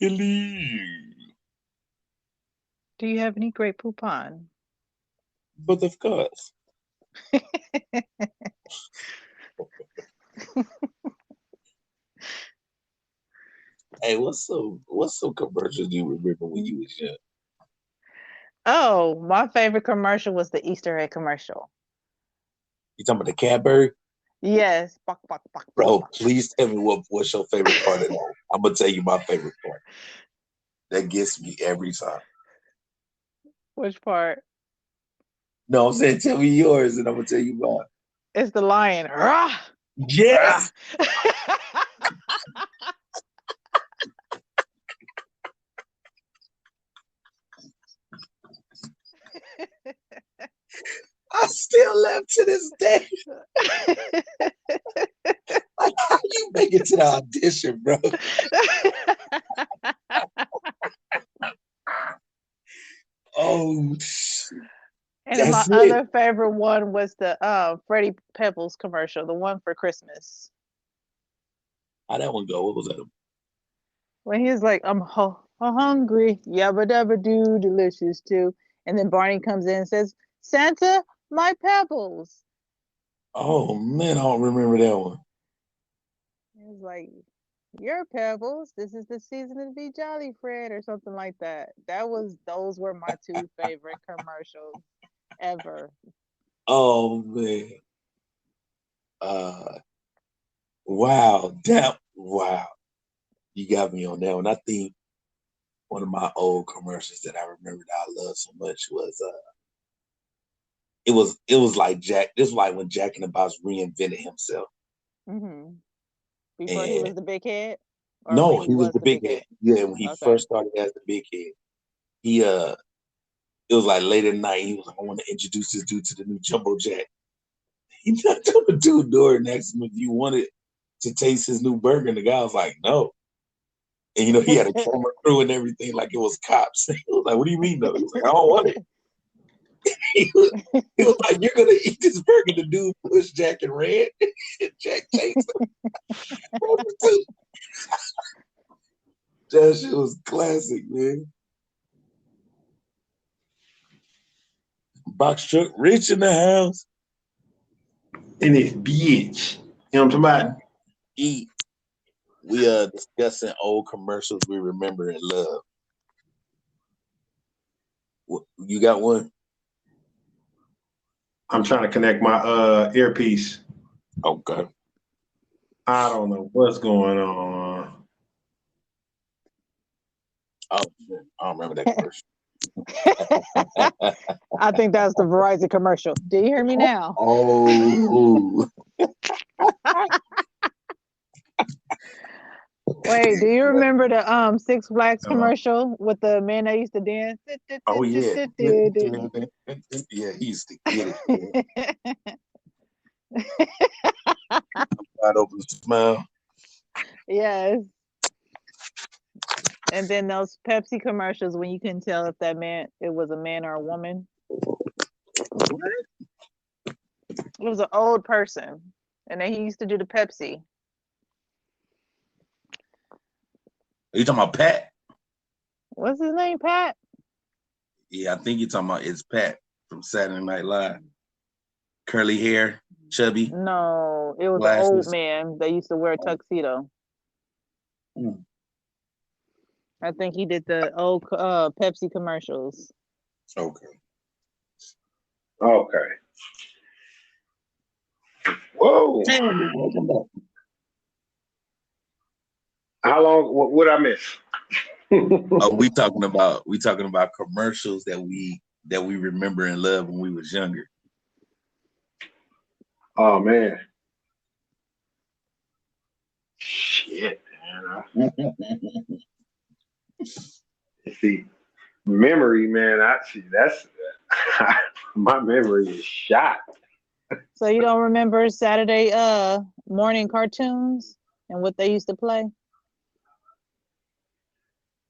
Hello. Do you have any great poupon? But of course. Hey, what's some commercials do you remember when you was young? Oh, my favorite commercial was the Easter egg commercial. You talking about the Cadbury? Yes. Bok, bok, bok, bok, Bro, bok. please tell me what's your favorite part of that. I'm gonna tell you my favorite part. That gets me every time. Which part? No, I'm saying tell me yours and I'm gonna tell you mine. It's the lion. Rah! Rah! Yes. I still laugh to this day. Like how you make it to the audition, bro? Oh, And then my that's it. other favorite one was the Freddie Pebbles commercial, the one for Christmas. How that one go? What was that? When he's like, I'm hungry, yabba dabba doo, delicious too. And then Barney comes in and says, Santa, my pebbles. Oh man, I don't remember that one. He's like, your pebbles. This is the season to be jolly, Fred, or something like that. Those were my two favorite commercials ever. Oh man. Uh wow. Wow. You got me on that one. I think one of my old commercials that I remember that I loved so much was it was like Jack. This was like when Jack in the Box reinvented himself. Hmm. Before he And was the big head, or when no, he he was was the the big big head. head. Yeah, when he Okay. first started as the big head, he it was like late at night. He was like, I want to introduce this dude to the new Jumbo Jack. He knocked on the dude door and asked him if you wanted to taste his new burger. And the guy was like, no. And he had a camera crew and everything, like it was cops. He was like, what do you mean though? He was like, I don't want it. He was, he was like, you're gonna eat this burger. The dude pushed Jack and ran. And Jack chased him. That shit was classic, man. Box truck rich in the house. In this bitch. You know what I'm talking about? Eat. We discussing old commercials we remember and love. You got one? I'm trying to connect my earpiece. Okay. I don't know what's going on. Oh, I don't remember that commercial. I think that's the Verizon commercial. Do you hear me now? Oh, Wait, do you remember the Six Flags Uh, commercial with the man that used to dance? oh yeah. Yeah, he used to get it, man. Wide open smile. Yes. And then those Pepsi commercials when you couldn't tell if that man it was a man or a woman. It was an old person. And then he used to do the Pepsi. Are you talking about Pat? What's his name, Pat? Yeah, I think you're talking about it's Pat from Saturday Night Live. Curly hair, chubby, No, it was an old glasses. man that used to wear a tuxedo. Mm, I think he did the old Pepsi commercials. okay. okay. Whoa. Damn, welcome back. How long? What I miss? Oh, we talking about commercials that we remember and love when we was younger. Oh man. Shit, man. See, memory, man. I see. That's my memory is shot. So you don't remember Saturday morning cartoons and what they used to play?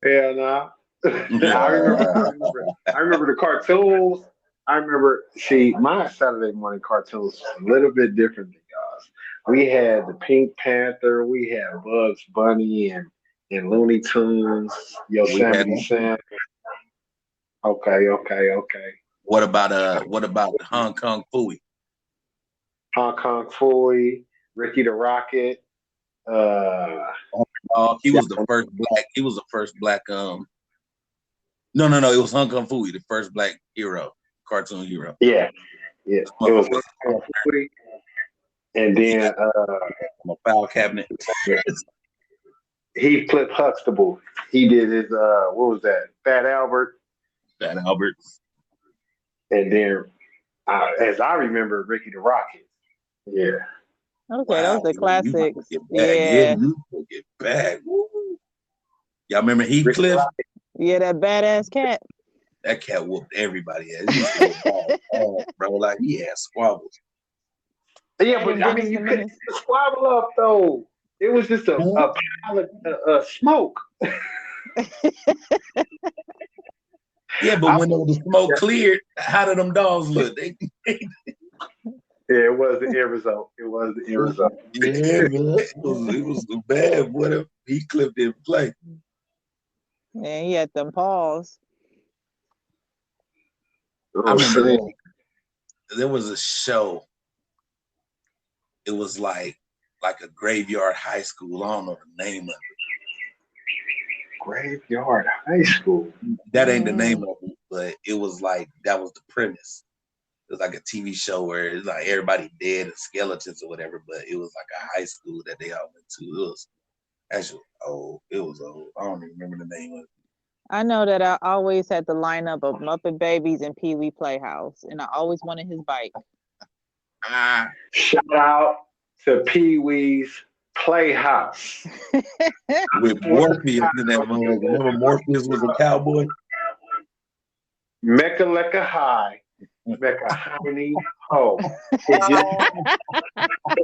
Hell no. I remember. I remember. I remember the cartoons. I remember. See, my Saturday morning cartoons was a little bit different than y'all's. We had the Pink Panther. We had Bugs Bunny, and Looney Tunes, We had Yosemite them. Sam. Okay. What about Hong Kong Phooey? Hong Kong Phooey, Ricky the Rocket. He Yeah, was the first black. He was the first black. No. It was Hong Kong Phooey, the first black hero, cartoon hero. yeah. It was Hong Kong Phooey, and He then got a file cabinet. he Cliff Huxtable. He did his what was that? Fat Albert, Fat Albert. and then as I remember, Ricky the Rocket. Yeah. Okay, those are You took classics. it back. Yeah, Yeah. you took it back. Woo. Y'all remember Ricky Heathcliff? Yeah, that badass cat. That cat whooped everybody ass. He used to go bad, bro. Like he had squabbles. Yeah, but I mean, you couldn't get the squabble up though. It was just a pile of smoke. Yeah, but when the smoke cleared, how did them dogs look? Yeah, it was the end result. It was the end result. Yeah, man. It was bad. What if Heathcliff didn't play? Man, he had them paws. I remember there was a show. It was like a graveyard high school. I don't know the name of it. Graveyard High School. That ain't the name of it, but it was like that was the premise. It was like a TV show where it's like everybody dead and skeletons or whatever, but it was like a high school that they all went to. It was actually old. It was old. I don't even remember the name of it. I know that I always had the lineup of Muppet Babies and Pee Wee Playhouse, and I always wanted his bike. Shout out to Pee Wee's Playhouse. With Morpheus in that motherfucker. Remember Morpheus was a cowboy? Mecca Lecca High. Mecca Honey Ho.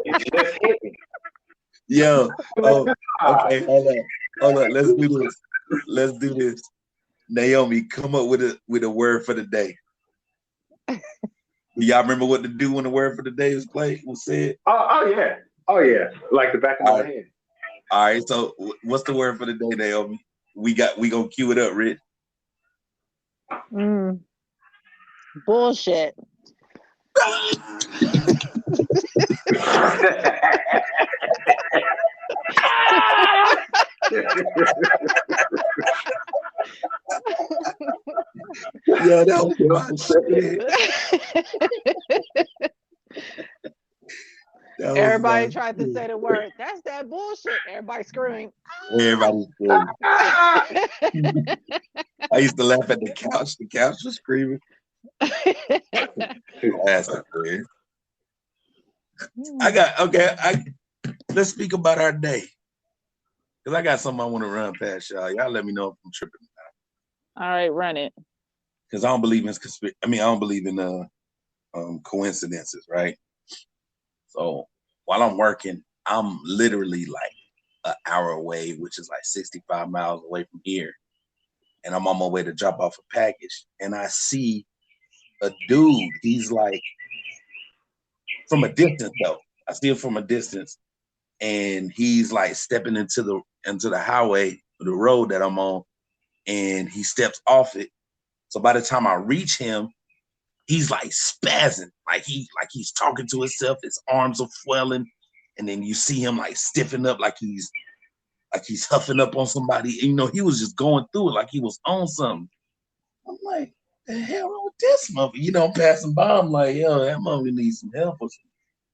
It just hit me. Yo, okay, hold on. Let's do this. Naomi, come up with a word for the day. Y'all remember what to do when the word for the day was said? Oh yeah. Like the back of my hand. All right, so what's the word for the day, Naomi? We gonna cue it up, Rich. Bullshit. Yeah, that was my shit. Everybody tried to say the word. That's that bullshit. Everybody screaming. Everybody screaming. I used to laugh at the couch. The couch was screaming. That's weird. Let's speak about our day. Because I got something I want to run past y'all. Y'all let me know if I'm tripping. All right, run it. Because I don't believe in I don't believe in coincidences, right? So while I'm working, I'm literally like an hour away, which is like 65 miles away from here. And I'm on my way to drop off a package. And I see a dude. He's like from a distance though. I see him from a distance. And he's like stepping into the highway, the road that I'm on, and he steps off it. So by the time I reach him, he's like spazzing, like he's talking to himself. His arms are flailing, and then you see him like stiffen up, like he's huffing up on somebody. And, he was just going through it like he was on something. I'm like, the hell wrong with this mother? I'm passing by. I'm like, yo, that mother needs some help or some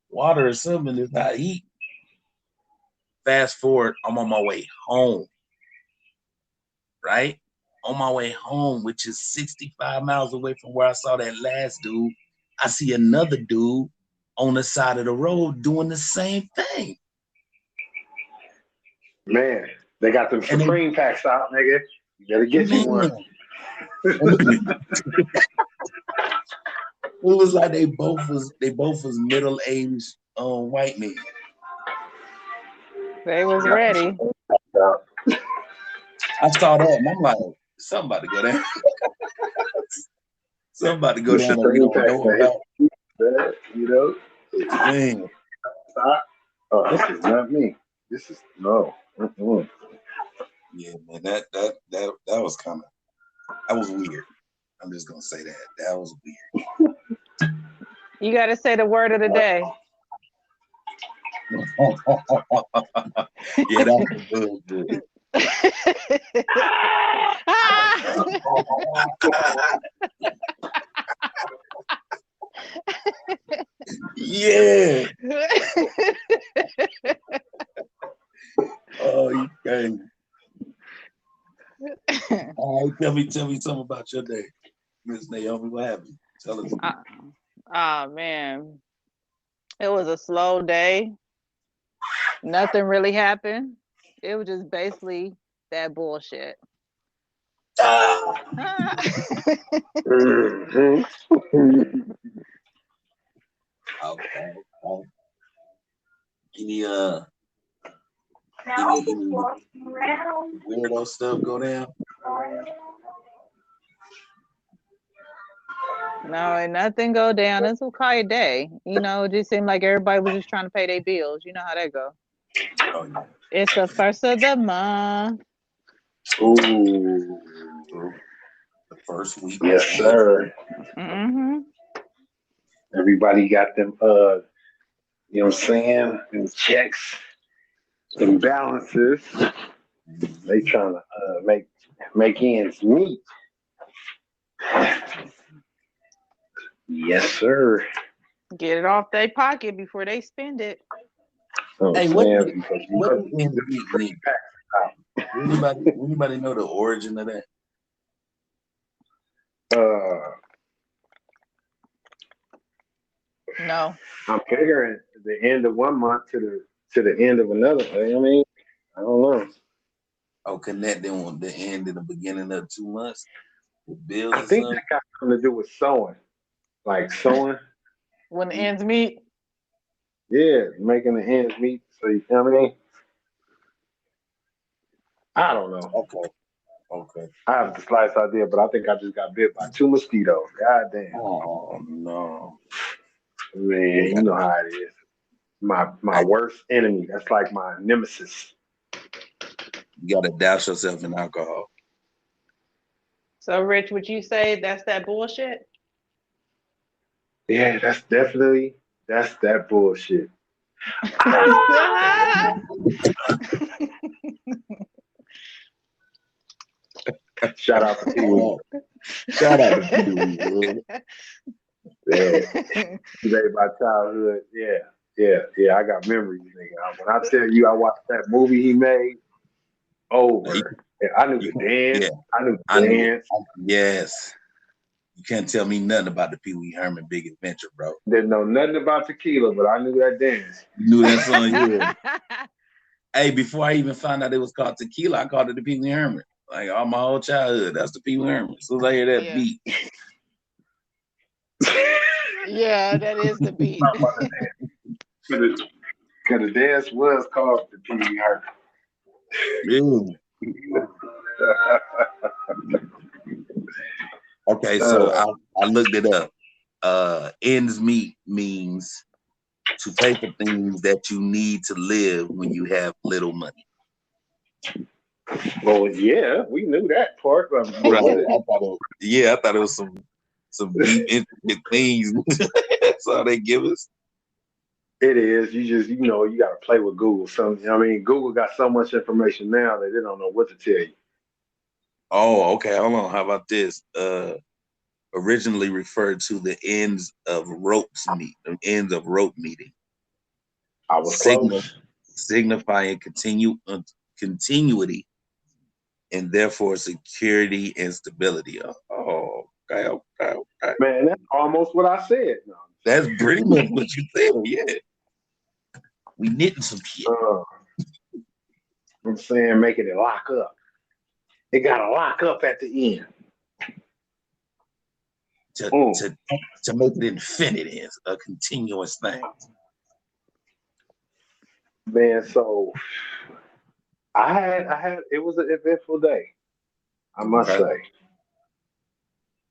water or something. It's not eating. Fast forward, I'm on my way home, right? On my way home, which is 65 miles away from where I saw that last dude, I see another dude on the side of the road doing the same thing. Man, they got them Supreme packs out, nigga. You better get you one. It was like they both was middle-aged white men. They was ready. I saw that and I'm like, somebody go down. Somebody go down and we don't know about. Man. Oh, this is not me. This is no. Yeah, man, that was kind of that was weird. I'm just gonna say that was weird. You got to say the word of the day. Yeah, that was good. Yeah. Oh, you crazy. All right, tell me something about your day, Miss Naomi. What happened? Tell us. Oh man, it was a slow day. Nothing really happened. It was just basically that bullshit. Mhm. Okay. Any weirdo stuff go down? No, and nothing go down. It's a quiet day. It just seemed like everybody was just trying to pay their bills. You know how that go. Oh yeah. It's the first of the month. Ooh. The first week. Yes, sir. Mm-hmm. Everybody got them you know what I'm saying? Them checks, them balances. They trying to make ends meet. Yes, sir. Get it off their pocket before they spend it. I'm Hey, saying because you what know does ends meet mean? Anybody know the origin of that? uh No. I'm figuring the end of one month to the end of another. I mean, I don't know. Oh, connecting with the end and the beginning of 2 months with bills I or think that something. got something to do with sewing. Like sewing. When the ends meet. Yeah, making the ends meet. So you know what I mean? I don't know. Okay. Okay. I have the slightest idea, but I think I just got bit by two mosquitoes. God damn. Oh no. Man, You you got know how it is. My I, worst enemy. That's like my nemesis. you gotta douse yourself in alcohol. So, Rich, would you say that's that bullshit? Yeah, that's that bullshit. Ah! Shout out to Pee Wee. Shout out to Pee-wee. Yeah, he made my childhood. Yeah. I got memories, nigga. When I tell you, I watched that movie he made You, over. And I knew you, the dance. yeah, I knew I the knew it. dance. Yes. You can't tell me nothing about the Pee Wee Herman Big Adventure, bro. Didn't know nothing about tequila, but I knew that dance. You knew that song, yeah. Hey, before I even found out it was called Tequila, I called it the Pee Wee Herman. Like all my whole childhood, that's the Pee Wee Herman. As soon as I hear that Yeah. beat, Yeah, that is the beat. Because the dance was called the Pee Wee Herman. yeah. Okay, so uh, I looked it up. Ends meet means to pay for things that you need to live when you have little money. well, yeah, we knew that part, but Right. what is I thought it was some deep intricate things. That's all they give us. it is. You just, you got to play with Google. I mean, Google got so much information now that they don't know what to tell you. Oh, okay. Hold on. How about this? Originally referred to the ends of rope meeting, I was signal close. signifying continuity and therefore security and stability. Oh, okay. Man, that's almost what I said. No, That's pretty much what you said. Yeah, we knitting some shit. I'm saying making it lock up. It got to lock up at the end. to Mm. to to make it infinite is a continuous thing. Man, so it was an eventful day, I must Okay. say.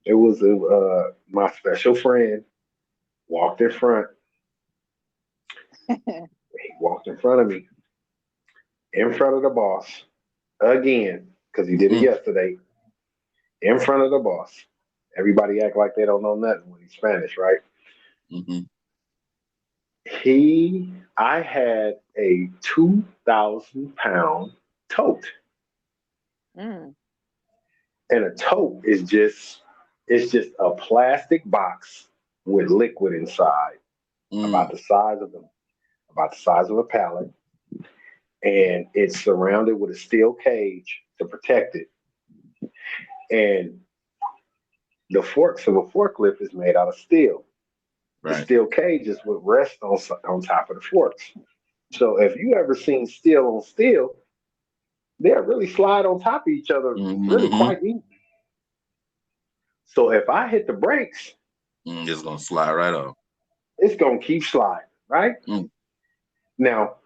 It was my special friend walked in front. He walked in front of me, in front of the boss. again, because he did it Mm, yesterday in front of the boss. Everybody act like they don't know nothing when he's Spanish, right? mm-hmm. I had a 2,000 pound tote, Mm. and a tote is just a plastic box with liquid inside, about Mm, the size of the about the size of a pallet, and it's surrounded with a steel cage to protect it. And the forks of a forklift is made out of steel. The right. steel cages would rest on top of the forks. So if you ever seen steel on steel, they'll really slide on top of each other really Mm-hmm. quite easy. So if I hit the brakes, It's gonna slide right off. it's gonna keep sliding, right? Mm, Now,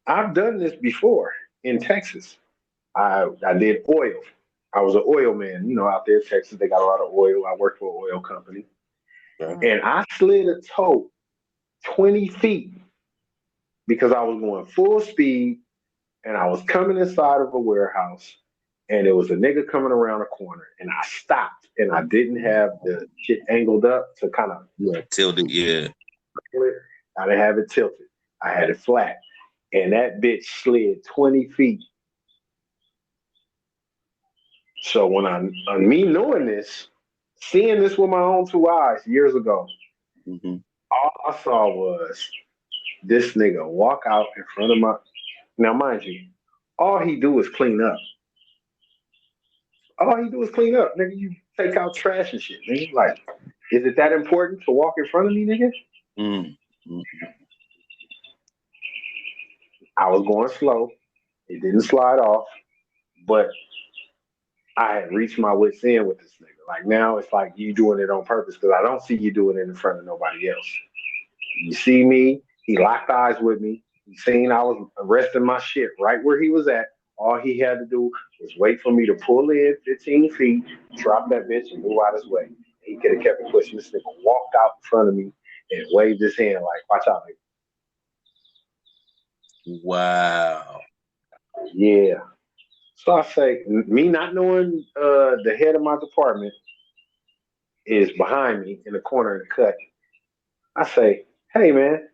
I've done this before in Texas. I did oil. I was an oil man, out there in Texas. They got a lot of oil. I worked for an oil company. okay. Mm. And I slid a tote 20 feet because I was going full speed and I was coming inside of a warehouse and there was a nigga coming around a corner and I stopped and I didn't have the shit angled up to kind of Yeah, tilted. Yeah. it. I didn't have it tilted. I had it flat. And that bitch slid 20 feet. So when on me knowing this, seeing this with my own two eyes years ago, Mm-hmm. all I saw was this nigga walk out in front of my. Now, mind you, all he do is clean up. All he do is clean up, nigga. You take out trash and shit, nigga. Like, is it that important to walk in front of me, nigga? Mm, mm, I was going slow. It didn't slide off, but I had reached my wits end with this nigga. Like now, it's like you doing it on purpose because I don't see you doing it in front of nobody else. You see me, he locked eyes with me. He seen I was resting my shit right where he was at. All he had to do was wait for me to pull in 15 feet, drop that bitch, and move out his way. He could have kept it pushing. This nigga walked out in front of me and waved his hand like, watch out, nigga. wow. Yeah. So I say, me not knowing the head of my department is behind me in the corner of the cut. I say, hey, man,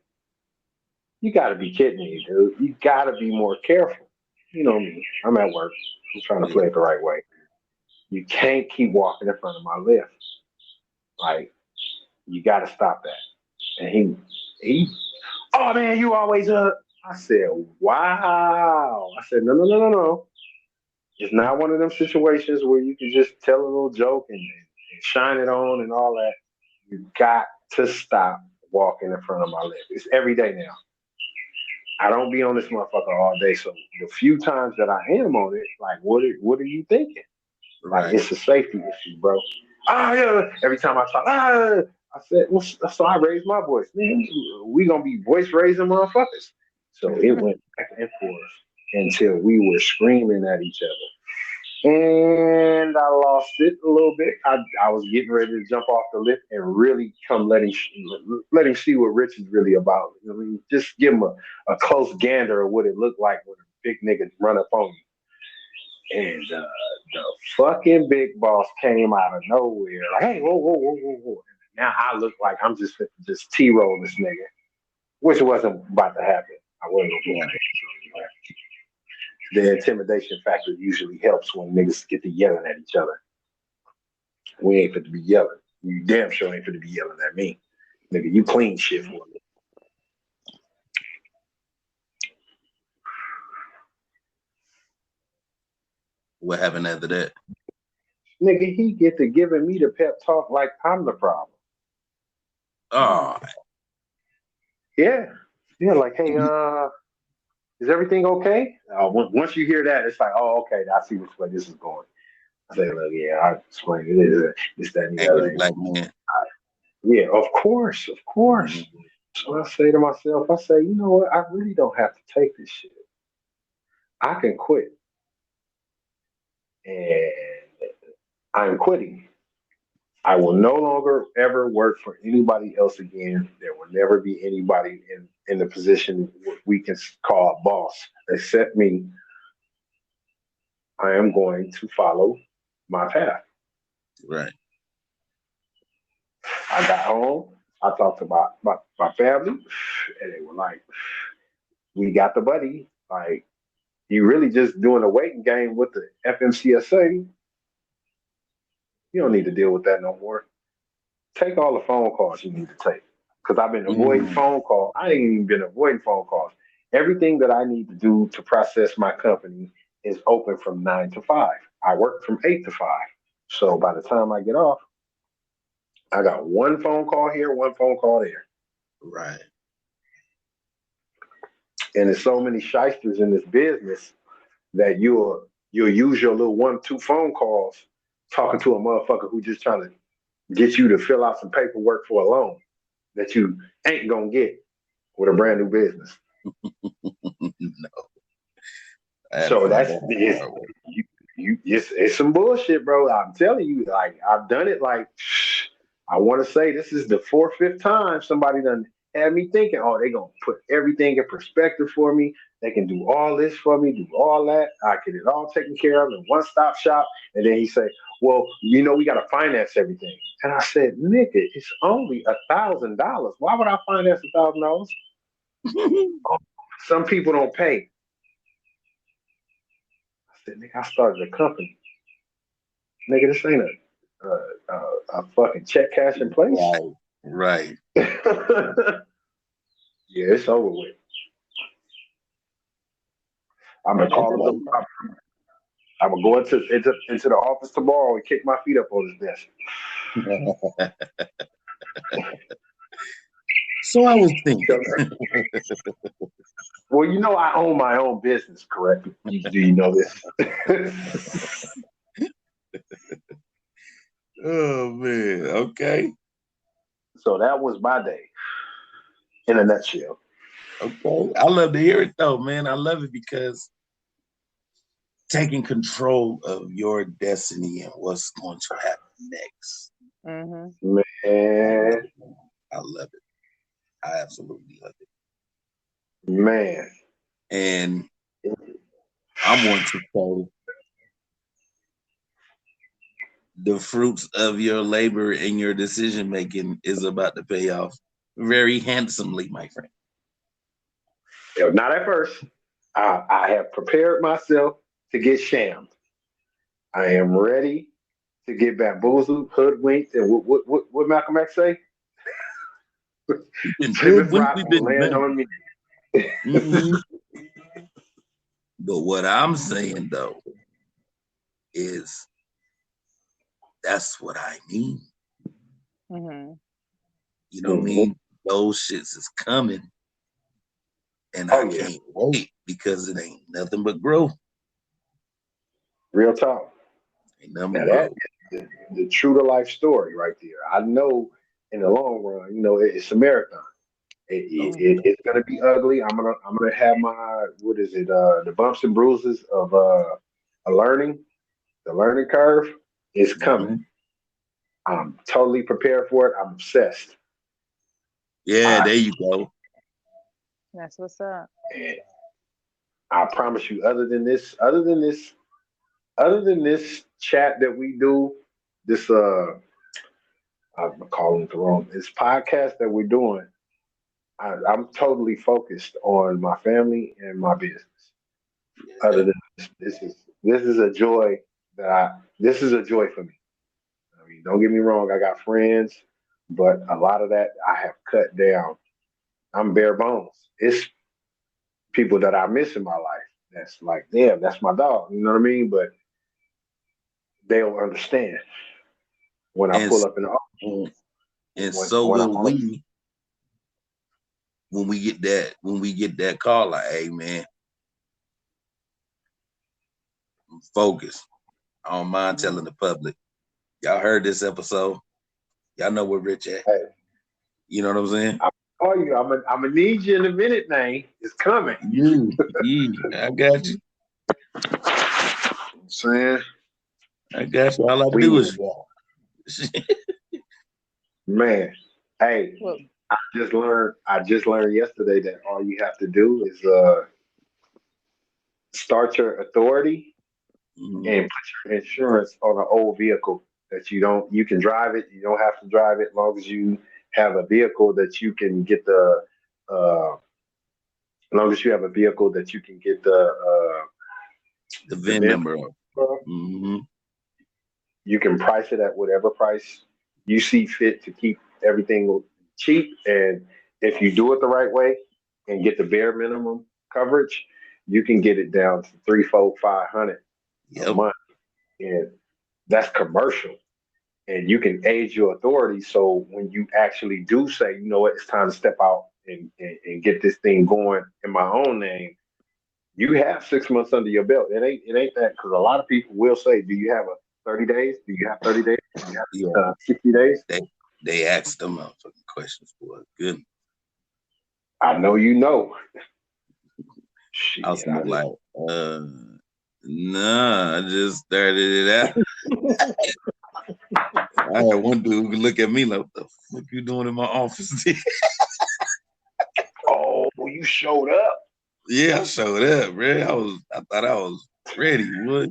you got to be kidding me, dude. You got to be more careful. You know me. I'm at work. I'm trying to Yeah. play it the right way. You can't keep walking in front of my lift. Like, you got to stop that. And oh man, you always I said, wow. I said, no, no, no, no, no. It's not one of them situations where you can just tell a little joke and shine it on and all that. You got to stop walking in front of my lift. It's every day now. I don't be on this motherfucker all day. So the few times that I am on it, like, what are you thinking? Like, Right. it's a safety issue, bro. Ah, yeah. Every time I talk, I said, well, so I raised my voice. Man, we gonna be voice raising motherfuckers. So it went back and forth until we were screaming at each other. And I lost it a little bit. I was getting ready to jump off the lift and really come let him see what Rich is really about. I mean, just give him a close gander of what it looked like when a big nigga run up on you. And the fucking big boss came out of nowhere, like, hey, whoa, whoa, whoa, whoa, whoa. Now I look like I'm just T-roll this nigga, which wasn't about to happen. I wasn't gonna Yeah. do that. The intimidation factor usually helps when niggas get to yelling at each other. We ain't fit to be yelling. You damn sure ain't fit to be yelling at me. Nigga, you clean shit for me. What happened after that? Nigga, he get to giving me the pep talk like I'm the problem. Oh, Mm. Yeah. Yeah, like, hey, is everything okay? Once you hear that, it's like, oh, okay, I see which way this is going. I say, look, yeah, I explained it. It's that and the angry other. black man. Yeah, of course, of course. Mhm. So I say to myself, I say, you know what? I really don't have to take this shit. I can quit. And I'm quitting. I will no longer ever work for anybody else again. There will never be anybody in the position we can call a boss except me. I am going to follow my path. Right. I got home. I talked to my family, and they were like, "We got the buddy. Like, you really just doing a waiting game with the FMCSA. You don't need to deal with that no more. Take all the phone calls you need to take. Because I've been avoiding Mm, phone calls. I ain't even been avoiding phone calls. Everything that I need to do to process my company is open from 9 to 5. I work from 8 to 5. So by the time I get off, I got one phone call here, one phone call there. right. And there's so many shysters in this business that you'll use your little 1, 2 phone calls talking to a motherfucker who just trying to get you to fill out some paperwork for a loan that you ain't gonna get with a brand new business. No, I had to So find that's that it's hard way. it's some bullshit, bro. I'm telling you, like I've done it. Like I want to say this is the fourth, fifth time somebody done had me thinking, oh, they gonna put everything in perspective for me. They can do all this for me, do all that. I get it all taken care of in one stop shop. And then he say, well, we got to finance everything. And I said, nigga, it's only $1,000. Why would I finance $1,000? Some people don't pay. I said, nigga, I started a company. Nigga, this ain't a fucking check cash in place. Right. Right. Yeah, it's over with. I'm Yeah, gonna that's call him. difficult. I'm gonna go into the office tomorrow and kick my feet up on his desk. So I was thinking. Well, I own my own business, correct? Do you know this? Oh man. Okay. So that was my day in a nutshell. Okay. I love to hear it though, man. I love it because taking control of your destiny and what's going to happen next. Mhm. I love Man, it. Man. I love it. I absolutely love it. man. And I'm going to say the fruits of your labor and your decision making is about to pay off very handsomely, my friend. Not at first. I have prepared myself to get shammed. I am ready to get bamboozled, hoodwinked, and what Malcolm X say? We've been Plymouth hoodwinked, Rock we've will been land bent. on me. Hmm. But what I'm saying though is that's what I mean. Mhm. You know what I Mhm. mean? Those shits is coming, and I Oh yeah, can't wait because it ain't nothing but growth. real talk. Ain't nothing but Now that growth. is the true to life story right there. I know in the long run, it's a marathon. Oh, Mhm. It's gonna be ugly. I'm gonna have my what is it? The bumps and bruises of a learning. The learning curve is coming. mhm. I'm totally prepared for it. I'm obsessed. Yeah, I there you go. That's what's up. and I promise you, other than this chat that we do, this I'm calling it the wrong. This podcast that we're doing, I'm totally focused on my family and my business. Other Yeah. than this is a joy this is a joy for me. I mean, don't get me wrong, I got friends, but a lot of that I have cut down. I'm bare bones. It's people that I miss in my life. That's like, damn, that's my dog. You know what I mean? But they'll understand when I And pull up in the office. so, and When so when I'm will we when we get that call like, hey man, focus. I don't mind telling Mhm. the public. Y'all heard this episode. Y'all know where Rich at. hey, You know what I'm saying? I call you, I'm gonna need you in a minute, man. It's coming. Yeah, yeah, I got you. I'm saying I got you. All I we do is walk. man, hey, Well, I just learned yesterday that all you have to do is start your authority and put your insurance on an old vehicle that you can drive it. You don't have to drive it as long as you have a vehicle that you can get as long as you have a vehicle that you can get The the VIN VIN number. from. Mm-hmm. You can price it at whatever price you see fit to keep everything cheap. And if you do it the right way and get the bare minimum coverage, you can get it down to 3, 4, 500 a Yep. month. And that's commercial. And you can age your authority. So when you actually do say, you know what, it's time to step out and get this thing going in my own name, you have 6 months under your belt. It ain't that because a lot of people will say, do you have a 30 days? Do you have 30 days? Do you Yeah. have 60 days? They asked them motherfucking questions for good. I know you know. I was Shit, like, nah, I just started it out. I had one dude who look at me like, what the fuck you doing in my office? oh, you showed up. Yeah, I showed up, bro. I thought I was ready. What?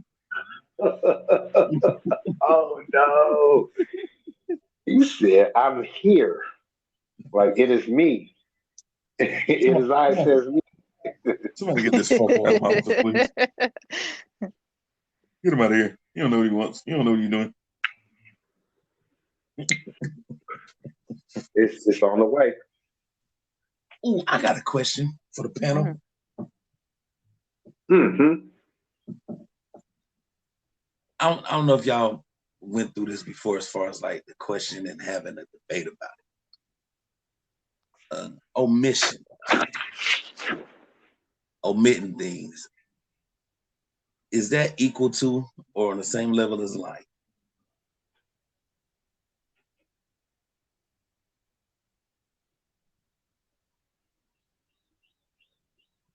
oh no. You said, I'm here. Like it is me. it is I says me. Somebody get this fucker out of my office, please. Get him out of here. You don't know what he wants. You don't know what you're doing. It's on the way. Ooh, I got a question for the panel. Mm-hmm. I don't know if y'all went through this before as far as like the question and having a debate about it. Omission. Omitting things. Is that equal to or on the same level as lying?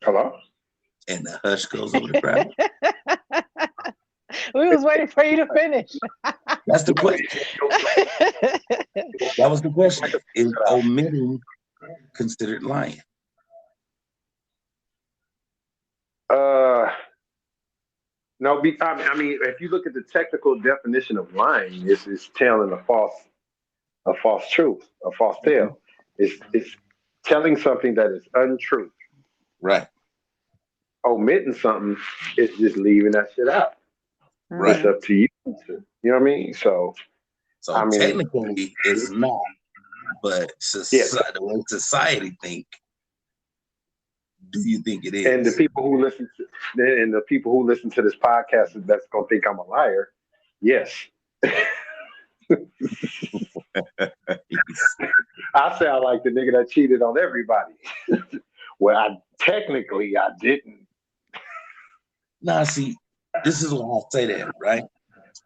Hello? And the hush goes over the crowd. We was waiting for you to finish. That's the question. That was the question. Is omitting considered lying? No, I mean, if you look at the technical definition of lying, it's telling a false truth, a false tale. It's telling something that is untrue. Right. Omitting something is just leaving that shit out. Right. It's up to you. You know what I mean? So I mean, technically it's not, but society, the way society think, do you think it is? And the people who listen to this podcast that's gonna think I'm a liar. Yes. I sound like the nigga that cheated on everybody. well, I didn't. Nah, see, this is why I say that, right?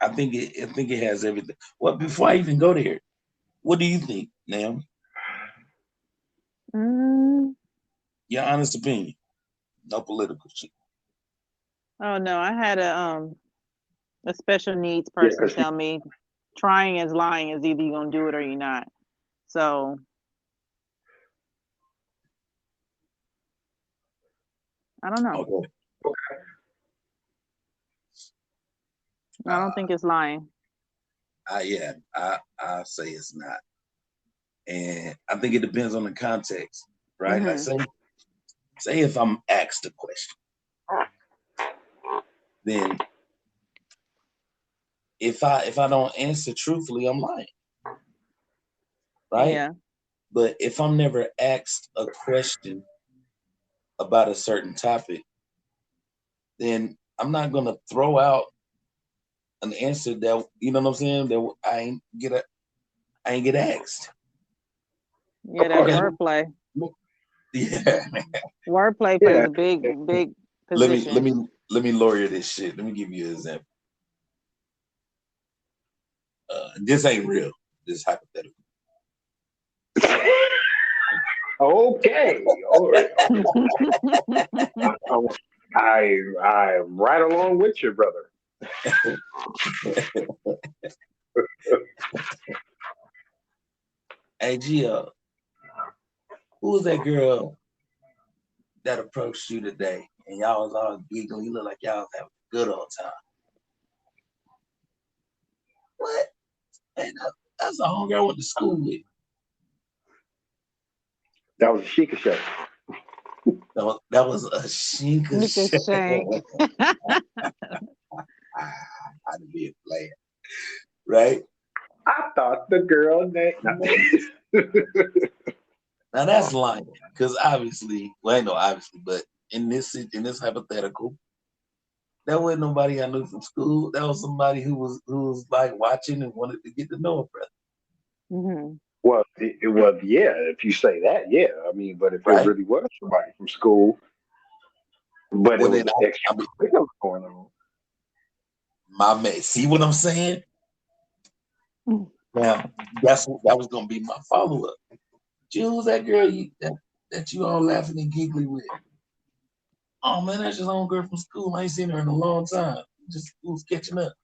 I think it has everything. Well, before I even go there, what do you think, ma'am? Your honest opinion. No political shit. Oh no, I had a special needs person tell me trying is lying is either you're gonna do it or you're not. So I don't know. Okay. I don't think it's lying. I say it's not. And I think it depends on the context, right? Like say if I'm asked a question, then if I don't answer truthfully, I'm lying. Right? Yeah. But if I'm never asked a question about a certain topic, then I'm not gonna throw out an answer that, you know what I'm saying, that I ain't get asked. Yeah, that wordplay. Yeah. Wordplay plays a big position. Let me lawyer this shit. Let me give you an example. This ain't real. This is hypothetical. Okay. All right. I'm right along with you, brother. Hey, Gio, who was that girl that approached you today? And y'all was all giggling. You look like y'all was having a good old time. What? And that's a homegirl I went to school with. That was a Sheikah show. That was a Shinka Look at Shank. show. I'd be a player, right? I thought the girl name. Now that's lying, because obviously, well, I know obviously, but in this hypothetical, that wasn't nobody I knew from school. That was somebody who was like watching and wanted to get to know a brother, Hmm. Well, it was, yeah. If you say that, yeah. I mean, but if it right? really was somebody from school, but it Well, was then an I mean, extra going on. my man, see what I'm saying? Now that was gonna be my follow up. Who's that girl that you all laughing and giggly with? Oh man, that's just own girl from school. I ain't seen her in a long time. Just was catching up.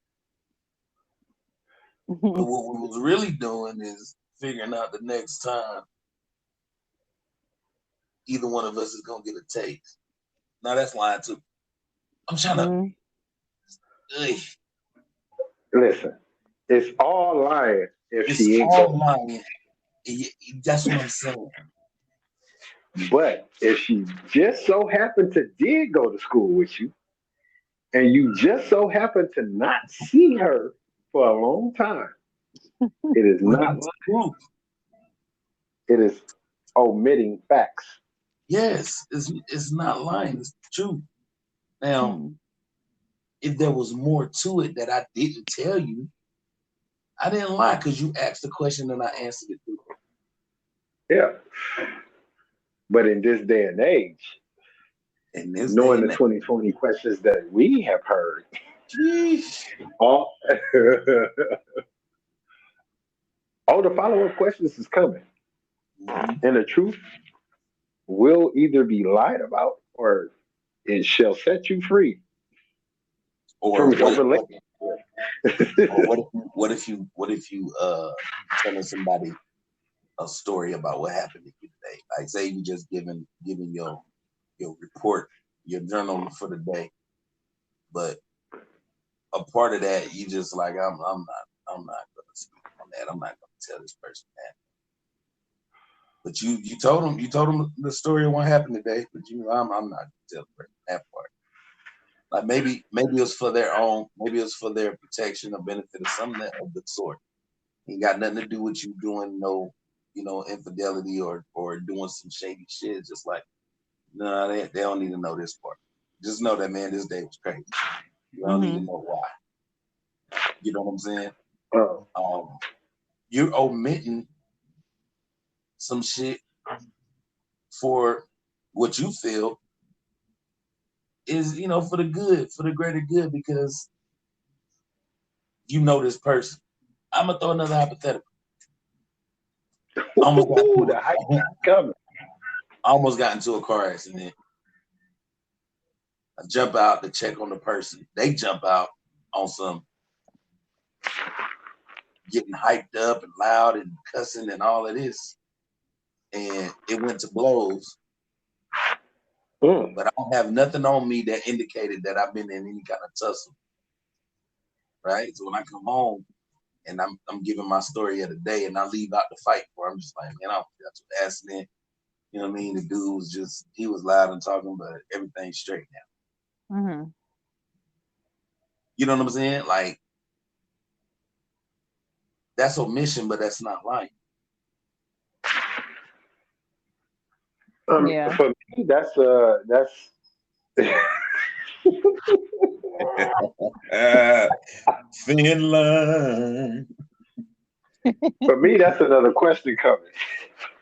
But what we was really doing is figuring out the next time either one of us is gonna get a taste. Now that's lying too. I'm trying to. Hmm. Ugh, Listen, it's all lying if it's she ain't all go. lying. That's what I'm saying. But if she just so happened to did go to school with you, and you just so happen to not see her for a long time, it is But not it's lying. true. It is omitting facts. Yes, it's not lying. It's true. Now, if there was more to it that I didn't tell you, I didn't lie because you asked the question and I answered it. Yeah. But in this day and age, In this day knowing the and 2020 questions that we have heard, age, all, all the follow up questions is coming. mhm. And the truth will either be lied about or it shall set you free Or from what? your What? Or relationship. what if you telling somebody a story about what happened to you today? Like say you just giving your report, your journal for the day, but a part of that you just like I'm not gonna speak on that. I'm not gonna tell this person that. But you told them the story of what happened today, but I'm not gonna tell the person that part. Like maybe it was for their own, maybe it was for their protection or benefit or something of the sort. Ain't got nothing to do with you doing no, infidelity or doing some shady shit. It's just like, no, they don't need to know this part. Just know that man, this day was crazy. You don't need to Hmm. know why. You know what I'm saying? Oh, Um, you're omitting some shit for what you feel is, for the good, for the greater good, because you know this person. I'm gonna throw another hypothetical. I almost got into the hype is coming. I almost got into a car accident. I jump out to check on the person. They jump out on some getting hyped up and loud and cussing and all of this. And it went to blows, Mm. but I don't have nothing on me that indicated that I've been in any kind of tussle. Right. So when I come home and I'm giving my story of the day and I leave out the fight for, I'm just like, man, I don't got to accident. You know what I mean? The dude was he was loud and talking, but everything's straight now. Hmm. You know what I'm saying? Like that's omission, but that's not lying. Yeah. For me, that's Thin line. for me, that's another question coming.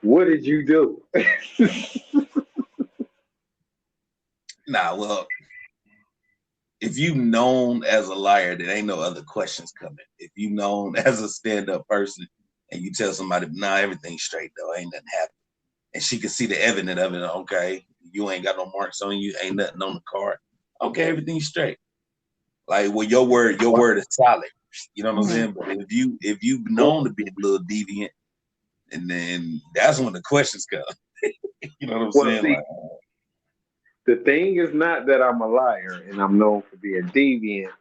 What did you do? Nah, well, if you known as a liar, there ain't no other questions coming. If you known as a stand-up person and you tell somebody, nah, everything's straight though, ain't nothing happened. And she can see the evidence of it, okay, you ain't got no marks on you, ain't nothing on the card. Okay, everything's straight. Like, well, your word is solid. You know what I'm Hmm. saying? But if you known to be a little deviant, and then that's when the questions come. You know what I'm Well, saying? see, Like, the thing is not that I'm a liar and I'm known for being deviant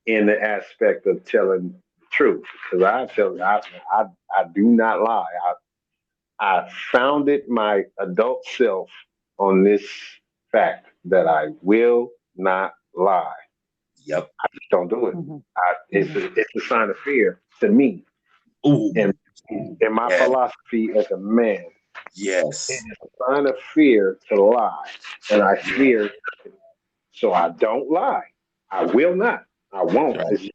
in the aspect of telling truth. Because I tell you, I do not lie. I founded my adult self on this fact that I will not lie. Yep. I just don't do it. Mhm. Mhm. It's a sign of fear to me. Ooh. And in my Yeah. philosophy as a man, it Yes. is a sign of fear to lie. And I Yeah. fear, so I don't lie. I will not. I won't. Right.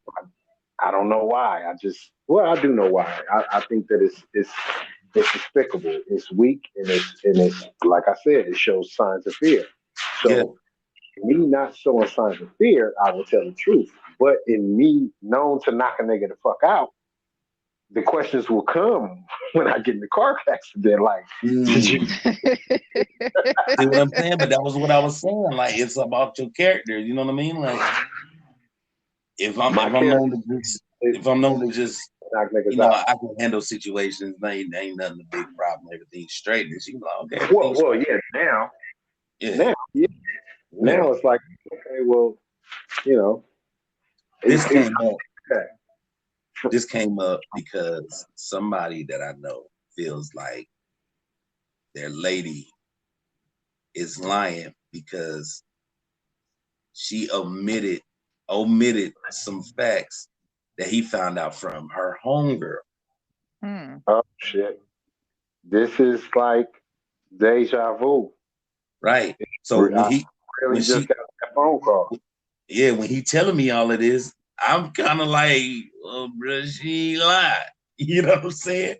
I don't know why. Well, I do know why. I think that it's despicable. It's weak, and it's like I said, it shows signs of fear. Yeah. So me not showing signs of fear, I will tell the truth. But in me known to knock a nigga the fuck out, the questions will come when I get in the car accident. Like, did you? Mm. See what I'm saying? But that was what I was saying. Like it's about your character. You know what I mean? Like My if I'm character known to just is if I'm known to just knock niggas out. I can handle situations. Ain't nothing a big problem. Everything's straight. And she was like, okay, Well, everything's well, straight. yeah. Now, Yeah, now, yeah. yeah. Now it's like, okay, well, you know, This it's came up. okay. This came up because somebody that I know feels like their lady is lying because she omitted some facts that he found out from her homegirl. Hmm. Oh shit. This is like deja vu. Right. So I when really just she got that phone call. yeah, when he telling me all of this, I'm kind of like, well, bruh, she lied. You know what I'm saying?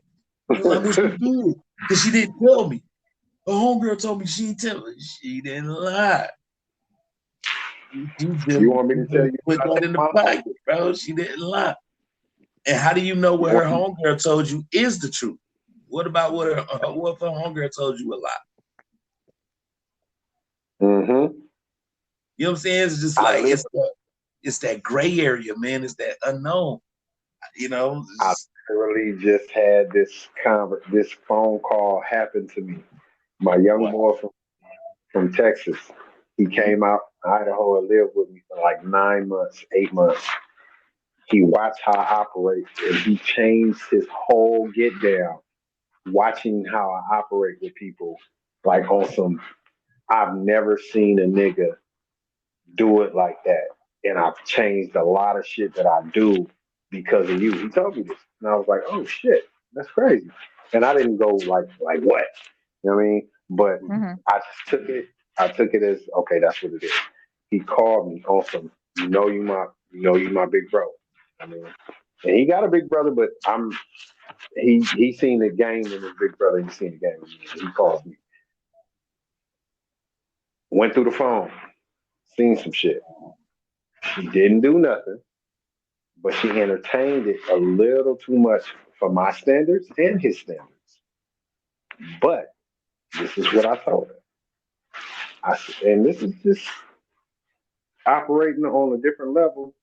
He was like, what she did? Because she didn't tell me. Her homegirl told me she didn't tell me. She didn't lie. You want me She to tell just you put what I that told in the mom? pocket, bro. She didn't lie. And how do you know You what her want homegirl told you is the truth? What about what if her homegirl told you a lie? mm-hmm. You know what I'm saying? It's just I like live it's that gray area, man. It's that unknown. You know, I literally just had this phone call happen to me. My young wow. boy from Texas. He Mhm. came out to Idaho and lived with me for like 9 months, 8 months. He watched how I operate and he changed his whole get down watching how I operate with people. Like on some, I've never seen a nigga do it like that. And I've changed a lot of shit that I do because of you. He told me this. And I was like, oh shit, that's crazy. And I didn't go like what? You know what I mean? But Mhm. I just I took it as okay, that's what it is. He called me on some, you my big bro. I mean, and he got a big brother, but he seen the game in his big brother, he seen the game in me. He calls me. Went through the phone, seen some shit. She didn't do nothing, but she entertained it a little too much for my standards and his standards. But this is what I told her. And this is just operating on a different level.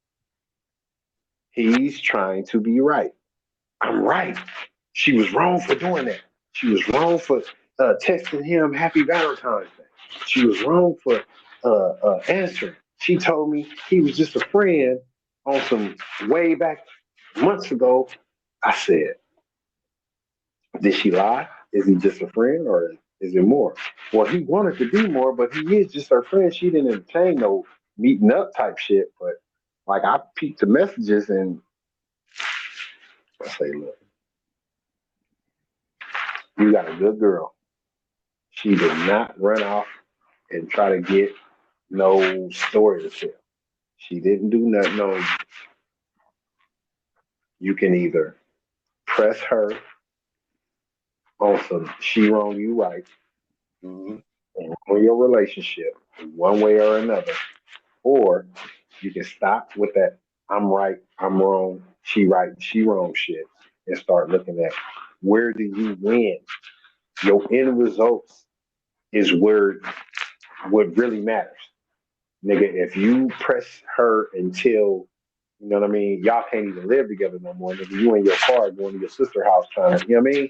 He's trying to be right. I'm right. She was wrong for doing that. She was wrong for texting him Happy Valentine's Day. She was wrong for answering. She told me he was just a friend on some way back months ago. I said, did she lie? Is he just a friend or is it more? Well, he wanted to be more, but he is just her friend. She didn't entertain no meeting up type shit. But like I peeped the messages and I say, look, you got a good girl. She did not run off and try to get no story to tell. She didn't do nothing on you. You can either press her on some she wrong, you right, Mhm. on your relationship one way or another, or you can stop with that I'm right, I'm wrong, she right, she wrong shit and start looking at where do you win? Your end results is where what really matters. Nigga, if you press her until you know what I mean, y'all can't even live together no more, nigga. You in your car going to your sister's house trying to, you know what I mean?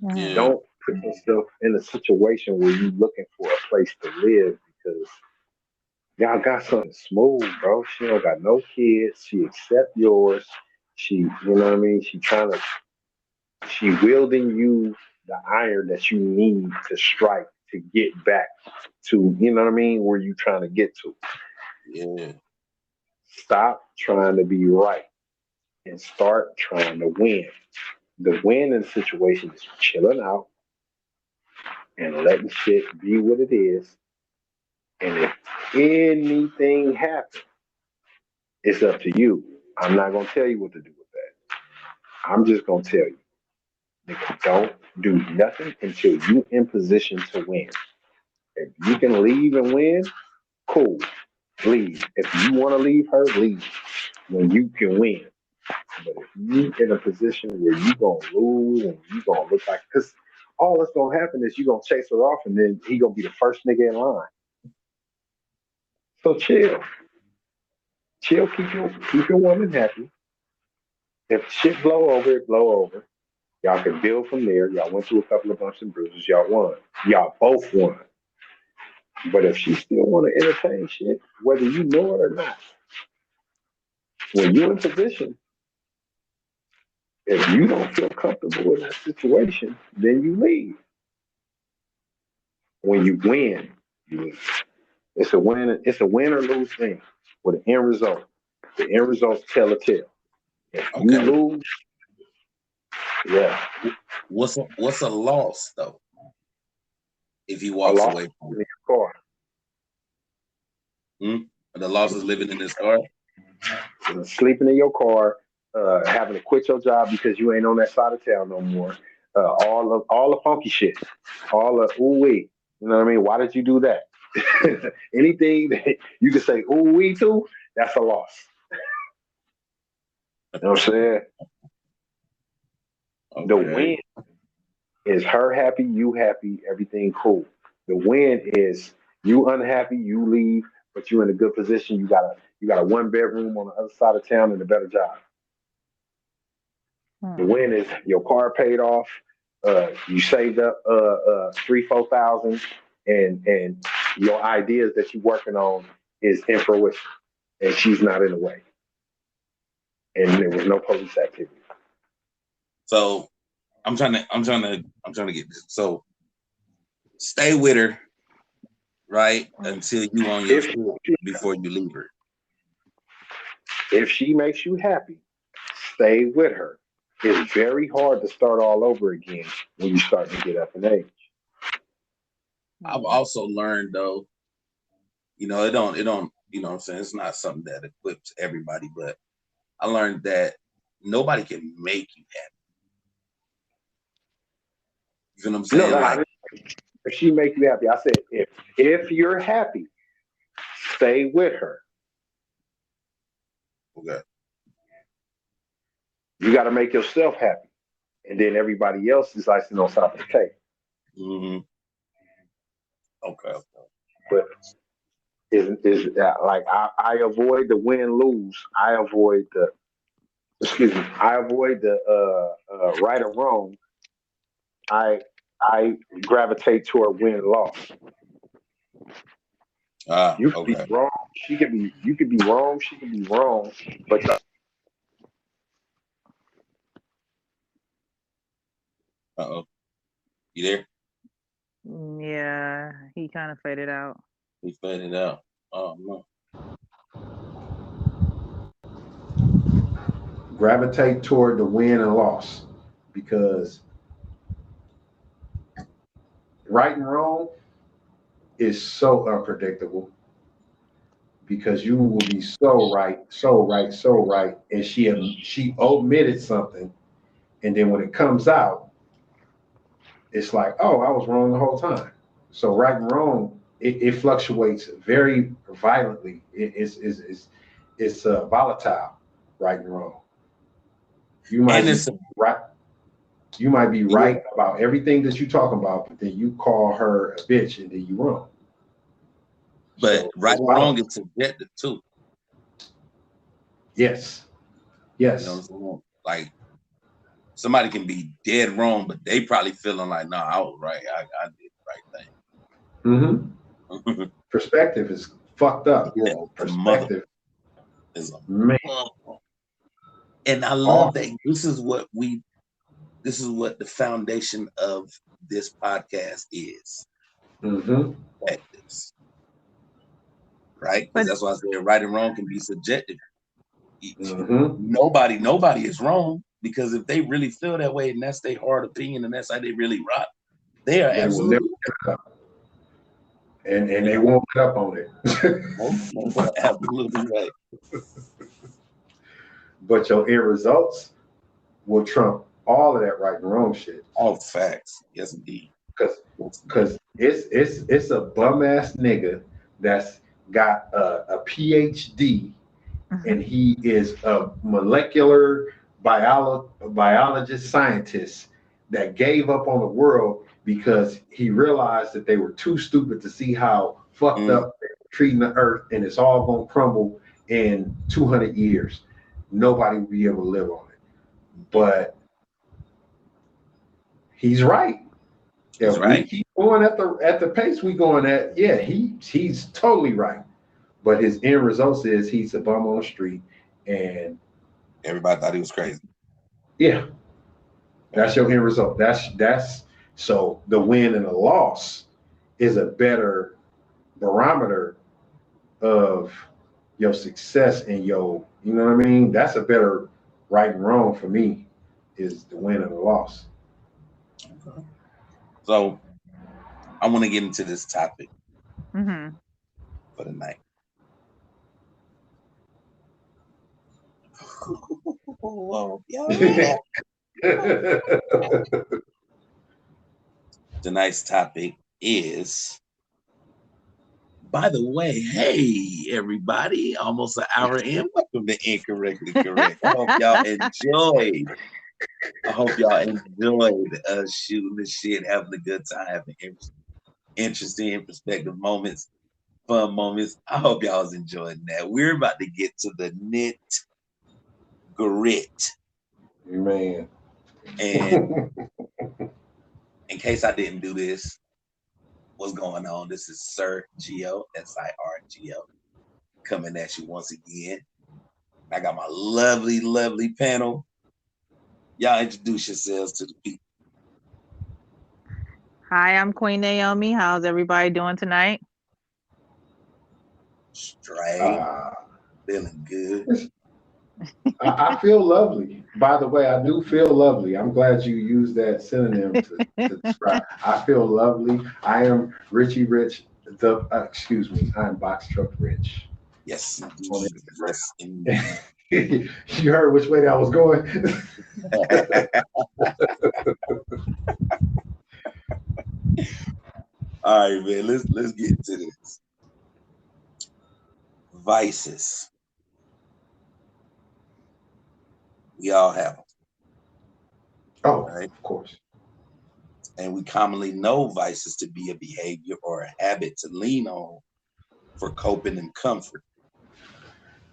Mhm. Yeah. Don't put yourself in a situation where you looking for a place to live because y'all got something smooth, bro. She don't got no kids. She accept yours. She, you know what I mean? She wielding you the iron that you need to strike to get back to, you know what I mean, where you trying to get to. Yeah. Stop trying to be right and start trying to win. The win in the situation is chilling out and letting shit be what it is. And if anything happens, it's up to you. I'm not gonna tell you what to do with that. I'm just gonna tell you, nigga, don't do nothing until you in position to win. If you can leave and win, cool. Leave. If you want to leave her, leave when you can win. But if you in a position where you gonna lose and you gonna look like, because all that's gonna happen is you gonna chase her off and then he gonna be the first nigga in line. So chill, chill. Keep your woman happy. If shit blow over, it blow over. Y'all can build from there. Y'all went through a couple of bumps and bruises. Y'all won. Y'all both won. But if she still want to entertain shit, whether you know it or not, when you're in position, if you don't feel comfortable in that situation, then you leave. When you win, you leave. It's a win. It's a win or lose thing with an end result. The end results tell a tale. If you Okay. lose, yeah, What's a loss though? If he a walks loss away in from your car. the loss is living in his car. Sleeping in your car, having to quit your job because you ain't on that side of town no more. All the funky shit, all the ooh wee. You know what I mean? Why did you do that? Anything that you can say ooh wee to, that's a loss. You know what I'm saying? The Okay. win is her happy, you happy, everything cool. The win is you unhappy, you leave, but you in a good position. You got a 1 bedroom on the other side of town and a better job. The Hmm. win is your car paid off. You saved up 3-4 thousand, and your ideas that you're working on is in fruition, and she's not in the way, and there was no police activity. So I'm trying to get this. So stay with her, right, until you on your If shit before you leave her. if she makes you happy, stay with her. It's very hard to start all over again when you start to get up in age. I've Hmm. also learned though, it don't, what I'm saying, it's not something that equips everybody, but I learned that nobody can make you happy. You know what I'm No, saying? no, Like, if she make you happy, I said if you're happy, stay with her. okay, You got to make yourself happy, and then everybody else is icing on top of the cake. hmm okay, But is like I avoid the win lose. I avoid the excuse me. I avoid the right or wrong. I gravitate toward win loss. You could be okay. wrong. She could be. You could be wrong. She could be wrong. But Uh-oh, you there? Yeah, he kind of faded out. We faded out. Oh no. gravitate toward the win and loss because right and wrong is so unpredictable because you will be so right, so right, so right, and she omitted something, and then when it comes out, it's like, oh, I was wrong the whole time. So right and wrong, it fluctuates very violently. It's volatile, right and wrong. You might And be it's right. You might be yeah, right about everything that you're talking about, but then you call her a bitch and then you wrong. but So right it's or wrong, volatile. it's subjective too. Yes, You know what yes. I'm saying? Like somebody can be dead wrong, but they probably feeling like, no, I was right. I did the Mm-hmm. right thing. Perspective is fucked up, Yeah, bro. the mother Perspective, is a man. mother. And I love that this is what the foundation of this podcast is. Practice. Right? Because that's why I said right and wrong can be subjective. Nobody is wrong, because if they really feel that way and that's their hard opinion and that's how they really rock, they are absolutely and they won't let up on it. Absolutely right. But your end results will trump all of that right and wrong shit. All facts. Yes, indeed. Because it's a bum ass nigga that's got a PhD and he is a molecular biologist scientist that gave up on the world because he realized that they were too stupid to see how fucked up they were treating the earth, and it's all gonna crumble in 200 years. Nobody will be able to live on it. But he's right. If we keep going at the pace we going at, yeah, he's totally right. But his end results is he's a bum on the street, and everybody thought he was crazy. Yeah, that's your end result. That's so the win and the loss is a better barometer of your success and your, you know what I mean? That's a better right and wrong for me, is the win and the loss. Okay. So I want to get into this topic for the night. Whoa, tonight's topic is, by the way, hey everybody, almost an hour in. Welcome to Incorrectly Correct. I hope y'all enjoyed us shooting the shit, having a good time, having interesting perspective moments, fun moments. I hope y'all was enjoying that. We're about to get to the grit. Man. And in case I didn't do this, what's going on? This is Sir Gio, SIRGO, coming at you once again. I got my lovely, lovely panel. Y'all introduce yourselves to the people. Hi, I'm Queen Naomi. How's everybody doing tonight? Straight. Feeling good. I feel lovely. By the way, I do feel lovely. I'm glad you used that synonym to describe. I feel lovely. I am Richie Rich. I'm Box Truck Rich. Yes. You heard which way that was going. All right, man. Let's get into this. Vices. We all have them. Oh, right? Of course. And we commonly know vices to be a behavior or a habit to lean on for coping and comfort.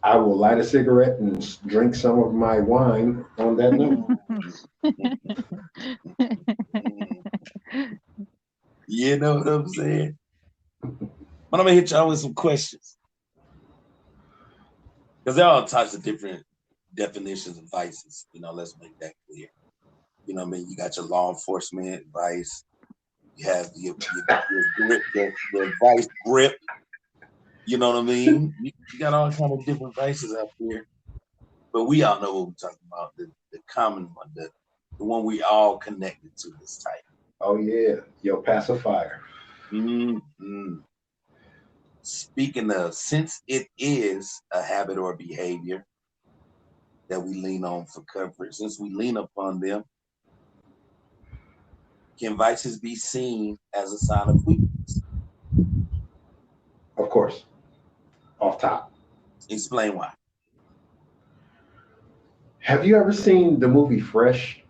I will light a cigarette and drink some of my wine on that note. You know what I'm saying? But I'm gonna hit y'all with some questions, because there are all types of different definitions of vices. You know, let's make that clear. You know what I mean? You got your law enforcement vice. You have your grip, your vice grip. You know what I mean? You got all kind of different vices out there. But we all know what we're talking about. The common one, the one we all connected to this type. Oh yeah, your pacifier. Mm-hmm. Speaking of, since it is a habit or behavior that we lean on for comfort, since we lean upon them, can vices be seen as a sign of weakness? Of course. Off top. Explain why. Have you ever seen the movie Fresh?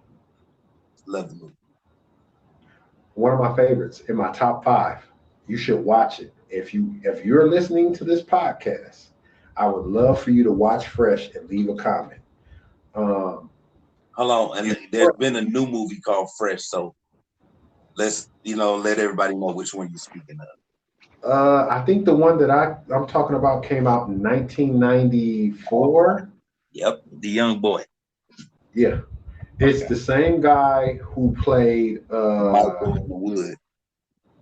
Love the movie. One of my favorites, in my top 5. You should watch it. If you're listening to this podcast, I would love for you to watch Fresh and leave a comment. Hold on, and there's been a new movie called Fresh, so let's let everybody know which one you're speaking of. I think the one that I'm talking about came out in 1994. Yep, the young boy. Yeah. It's Okay. the same guy who played Michael in the Wood.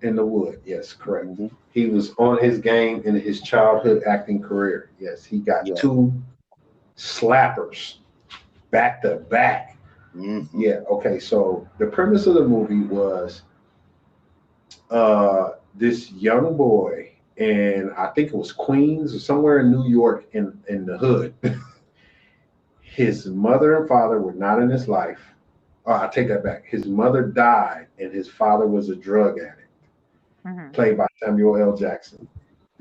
in the Wood. Yes, correct. Mm-hmm. He was on his game in his childhood acting career. Yes, he got Yeah. two slappers back to back. Mm-hmm. Yeah, okay. So the premise of the movie was this young boy, and I think it was Queens or somewhere in New York in the hood. His mother and father were not in his life. Oh, I take that back. His mother died, and his father was a drug addict, Mhm. played by Samuel L. Jackson.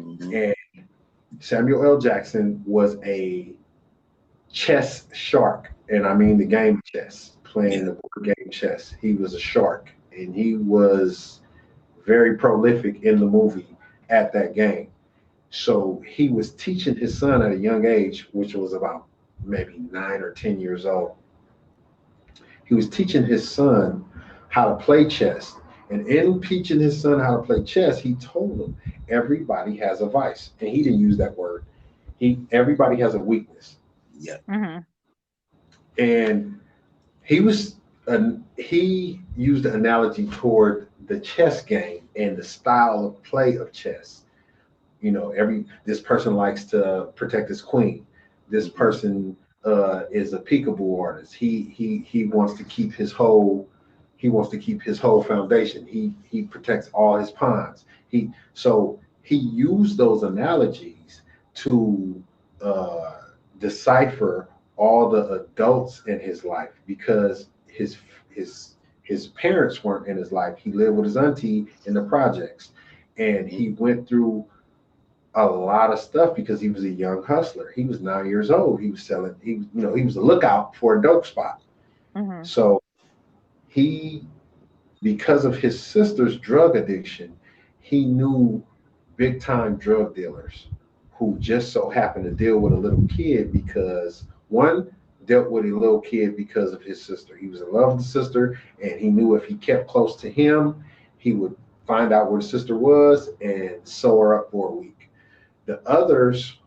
Mm-hmm. And Samuel L. Jackson was a chess shark, and I mean the game of chess, playing Yeah. the board game chess. He was a shark, and he was very prolific in the movie at that game. So he was teaching his son at a young age, which was about maybe 9 or 10 years old. He was teaching his son how to play chess. And in teaching his son how to play chess, he told him everybody has a vice. And he didn't use that word. Everybody has a weakness. Yeah. Mhm. And he was he used the analogy toward the chess game and the style of play of chess. You know, every this person likes to protect his queen. This Mm-hmm. person is a peekaboo artist. He wants to keep his whole foundation. He protects all his pawns. He used those analogies to uh, decipher all the adults in his life because his parents weren't in his life. He lived with his auntie in the projects, and Mm-hmm. he went through a lot of stuff because he was a young hustler. He was 9 years old. He was selling. He was a lookout for a dope spot. Mhm. So he, because of his sister's drug addiction, he knew big time drug dealers who just so happened to deal with a little kid because one dealt with a little kid because of his sister. He was in love with the sister, and he knew if he kept close to him, he would find out where the sister was and sew her up for a week. The others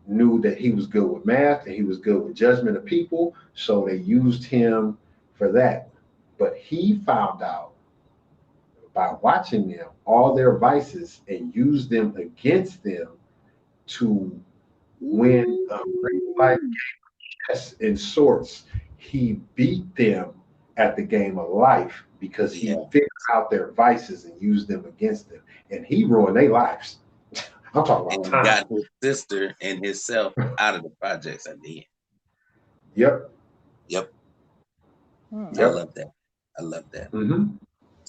knew that he was good with math and he was good with judgment of people, so they used him for that. But he found out by watching them all their vices and used them against them to win a real life chess in sorts. He beat them at the game of life because he Yeah. figured out their vices and used them against them. And he ruined their lives. I'm talking about And time. got his sister and himself out of the projects at the end. Yep. Yep. I Mhm. Yep. love that. I love that. Hmm.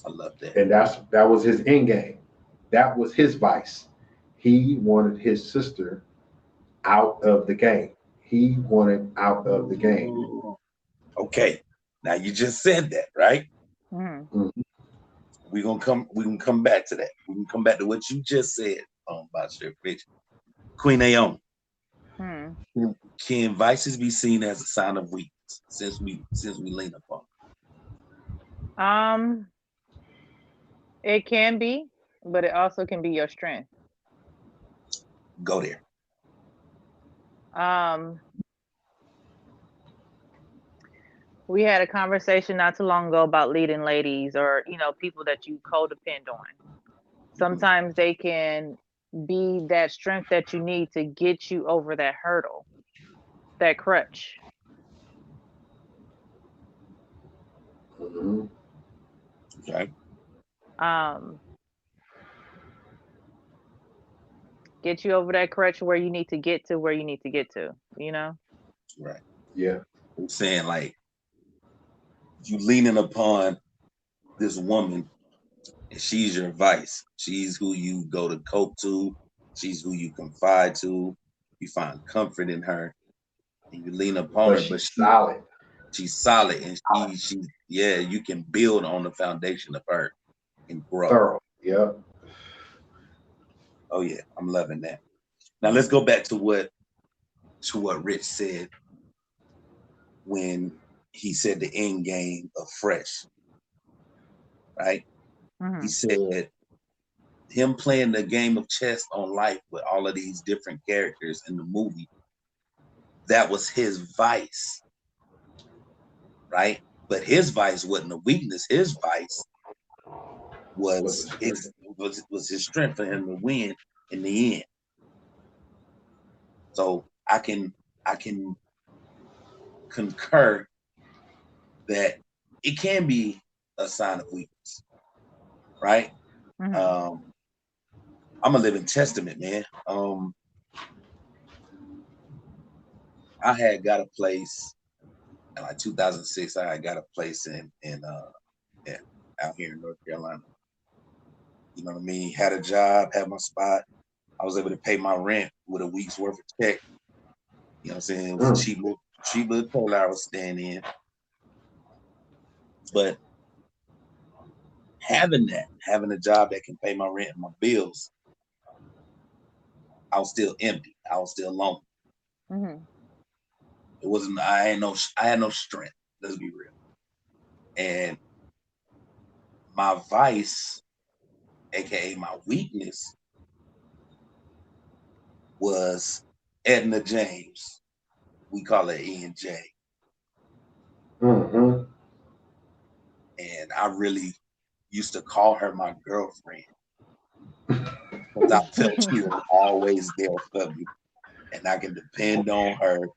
I love that. And that was his end game. That was his vice. He wanted his sister out of the game. He wanted out of the game. Okay. Now you just said that, right? Mhm. Mhm. We can come back to that. We can come back to what you just said about Strip Rich. Queen Naomi. Mhm. Can vices be seen as a sign of weakness since we lean upon Um, it can be, but it also can be your strength. it? Go there. Um, we had a conversation not too long ago about leading ladies or, people that you codepend on. Mhm. Sometimes they can be that strength that you need to get you over that hurdle, that crutch. Mhm. Okay. Um, get you over that crutch where you need to get to where you need to get to, you know? Right. Yeah. I'm saying like you leaning upon this woman and she's your vice. She's who you go to cope to. She's who you confide to. You find comfort in her and you lean upon But her, but she's solid. she's solid and she yeah, you can build on the foundation of her and grow. Thorough. Yep. Oh yeah, I'm loving that. Now let's go back to what Rich said when he said the end game of Fresh, right? He Hmm. said him playing the game of chess on life with all of these different characters in the movie, that was his vice. right? But his vice wasn't a weakness. His vice was his strength for him to win in the end. So I can concur that it can be a sign of weakness, right? Mm-hmm. I'm a living testament, man. I had got a place in like 2006. I had got a place in out here in North Carolina. You know what I mean? Had a job, had my spot. I was able to pay my rent with a week's worth of check. You know what I'm saying? It was a cheap little trailer I was staying in. But having a job that can pay my rent and my bills, I was still empty. I was still lonely. Mm-hmm. It wasn't. I had no strength. Let's be real. And my vice, aka my weakness, was Edna James. We call her E&J. Mm-hmm. And I really used to call her my girlfriend because I felt she was always there for me, and I can depend on her.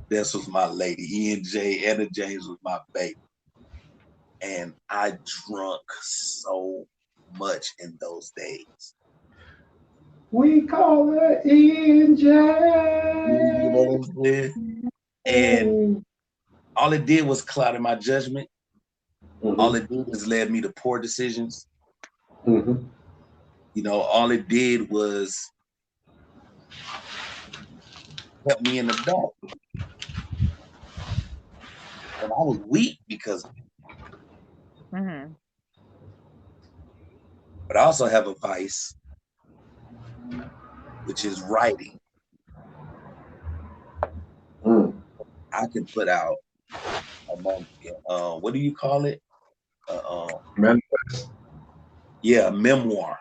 This was my lady. E&J, Edna James was my baby. And I drunk so much in those days. We call her EJ. You know what I'm saying? And all it did was clouded my judgment. All it did was led me to poor decisions. Mm-hmm. You know, all it did was help me in the dark. And I was weak because of it. Mm-hmm. But I also have a vice, which is writing. I can put out what do you call it? Manifest. Yeah, a memoir.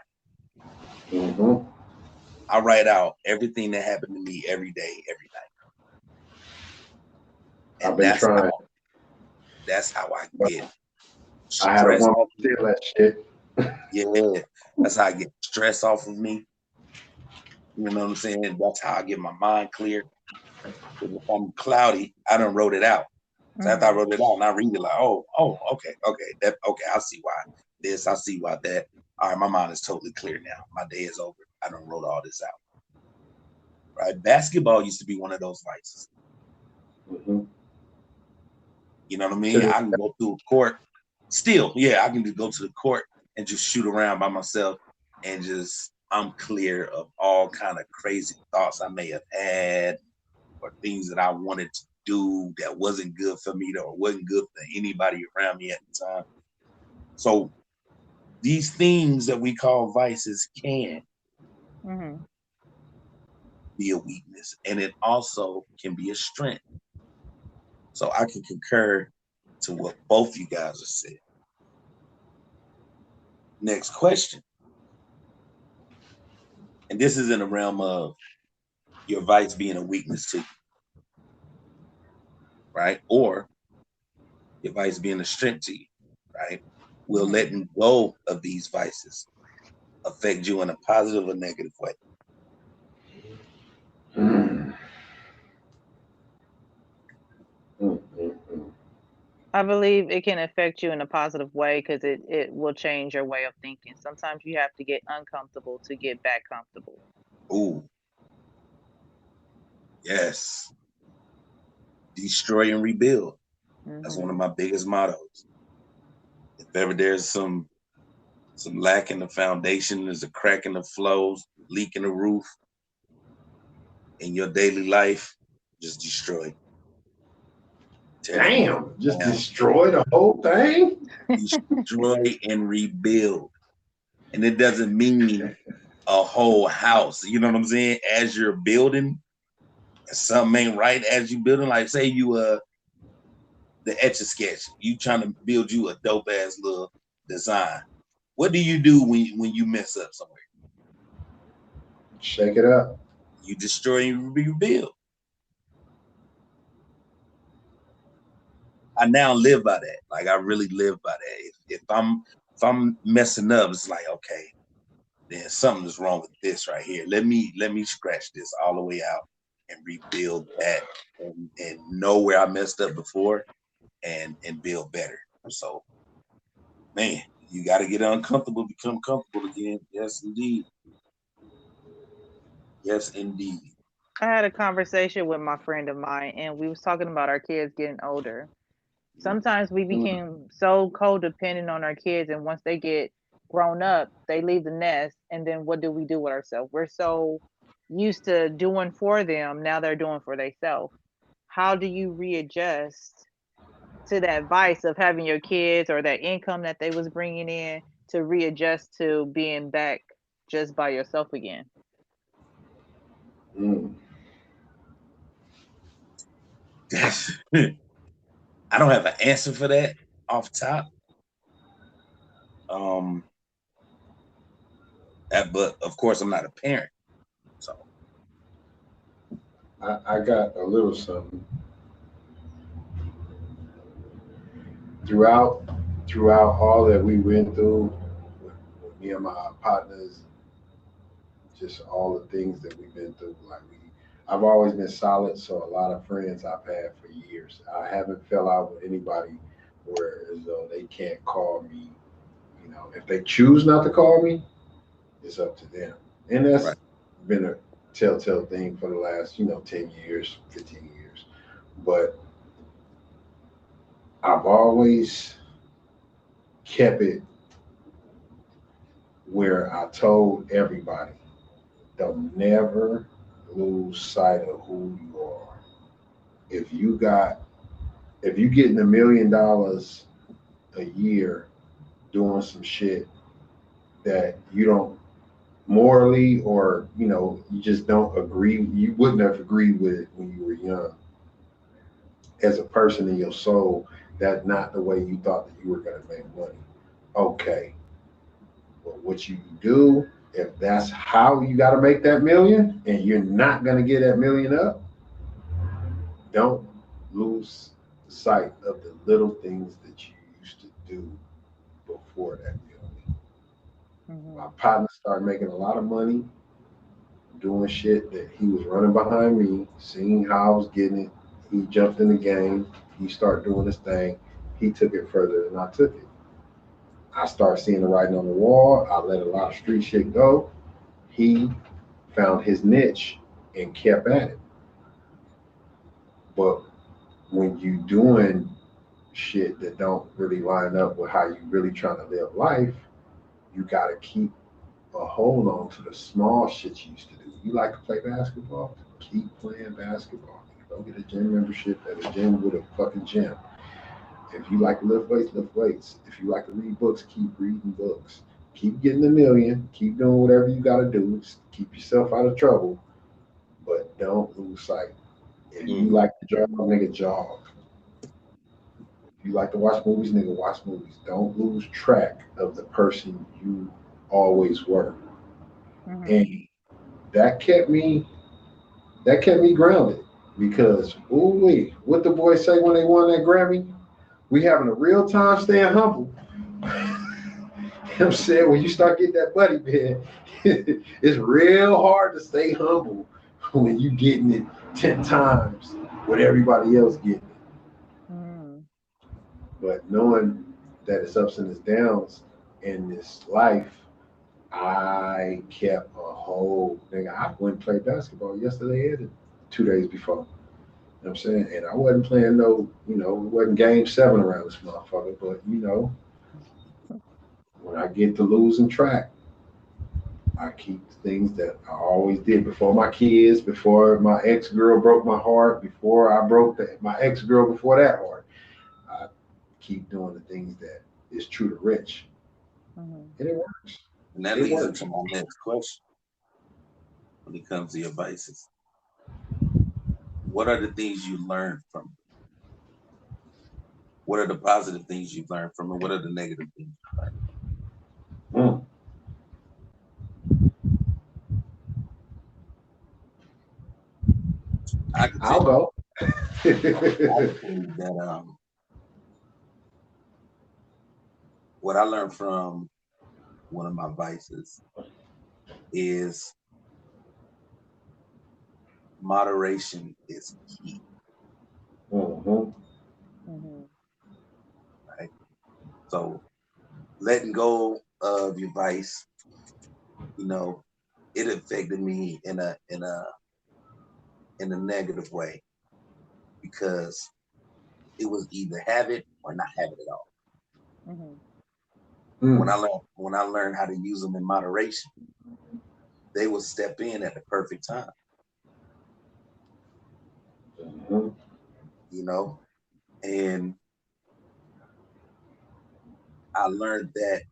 Mm-hmm. I write out everything that happened to me every day, every night. I've And been trying. that's how I get I had a stress woman off of me. steal that shit. Yeah, that's how I get stress off of me. You know what I'm saying? That's how I get my mind clear. If I'm cloudy, I done wrote it out. So after I Mm-hmm. wrote it out and I read it like, okay, I see why this, I see why that. All right, my mind is totally clear now. My day is over. I done wrote all this out. Right? Basketball used to be one of those vices. Mm-hmm. You know what I mean? I can go through a court. Still, yeah, I can just go to the court and just shoot around by myself and just I'm clear of all kind of crazy thoughts I may have had or things that I wanted to do that wasn't good for me or wasn't good for anybody around me at the time. So these things that we call vices can Mm-hmm. be a weakness, and it also can be a strength. So I can concur to what both you guys have said. Next question. And this is in the realm of your vice being a weakness to you, right? Or your vice being a strength to you, right? Will Mm-hmm. letting go of these vices affect you in a positive or negative way? Mm-hmm. Mm-hmm. I believe it can affect you in a positive way because it will change your way of thinking. Sometimes you have to get uncomfortable to get back comfortable. Ooh, yes. Destroy and rebuild. That's one Mm-hmm. of my biggest mottos. If ever there's some lack in the foundation, there's a crack in the flows, leak in the roof in your daily life, just destroy. Tear that Damn, just down. destroy the whole thing? Destroy and rebuild. And it doesn't mean a whole house. You know what I'm saying? As you're building, something ain't right as you building. Like say you the etch a sketch, you trying to build you a dope ass little design. What do you do when you mess up somewhere? Shake it up. You destroy and rebuild. I now live by that. Like I really live by that. If I'm messing up, it's like, okay, then something is wrong with this right here. Let me scratch this all the way out and rebuild that and know where I messed up before and build better. So man, you got to get uncomfortable, become comfortable again. Yes, indeed. Yes, indeed. I had a conversation with my friend of mine, and we was talking about our kids getting older. Sometimes we Mm. became so codependent on our kids, and once they get grown up, they leave the nest, and then what do we do with ourselves? We're so used to doing for them, now they're doing for themselves. How do you readjust to that vice of having your kids or that income that they was bringing in to readjust to being back just by yourself again? Mm. I don't have an answer for that off top. Um, but of course, I'm not a parent, so I got a little something throughout all that we went through with me and my partners, just all the things that we've been through. I've always been solid, so a lot of friends I've had for years. I haven't fell out with anybody where as though they can't call me. You know, if they choose not to call me, it's up to them, and right. that's been a telltale thing for the last 10 years, 15 years. But I've always kept it where I told everybody, don't never lose sight of who you are. If you got, if you getting $1 million a year doing some shit that you don't morally or you just don't agree, you wouldn't have agreed with it when you were young. As a person in your soul, that's not the way you thought that you were going to make money. Okay, but what you do, if that's how you got to make that million and you're not going to get that million up, don't lose sight of the little things that you used to do before that million. My Hmm. partner started making a lot of money doing shit that he was running behind me, seeing how I was getting it. He jumped in the game. He started doing his thing. He took it further than I took it. I started seeing the writing on the wall. I let a lot of street shit go. He found his niche and kept at it. But when you doing shit that don't really line up with how you really trying to live life, you gotta keep a hold on to the small shit you used to do. You like to play basketball? Keep playing basketball. Go get a gym membership at a gym with a fucking gym. If you like to lift weights, lift weights. If you like to read books, keep reading books. Keep getting a million. Keep doing whatever you gotta do. Keep yourself out of trouble, but don't lose sight. If you Mm. like to jog, nigga, jog. If you like to watch movies, nigga, watch movies. Don't lose track of the person you always were. And Hmm. that kept me grounded because ooh wee, what the boys say when they won that Grammy? We having a real time staying humble. I'm saying when you start getting that money, man, it's real hard to stay humble when you getting it 10 times what everybody else getting it. Hmm. But knowing that it's ups and it's downs in this life, I kept a whole thing. I went and played basketball yesterday and 2 days before. You know what I'm saying? And I wasn't playing no, it wasn't game 7 around this motherfucker. But, when I get to losing track, I keep the things that I always did before my kids, before my ex girl broke my heart, before I broke my ex girl before that heart. I keep doing the things that is true to Rich. Hmm. And it works. And that It leads works. into my next question when it comes to your vices. What are the things you learned from it? What are the positive things you've learned from it? What are the negative things you learned? Mm. I could tell I'll you, go. I could tell you that what I learned from one of my vices is moderation is key. Mm-hmm. Right? So letting go of your vice, you know, it affected me in a negative way because it was either have it or not have it at all. When I learned how to use them in moderation, they will step in at the perfect time. You know, and I learned that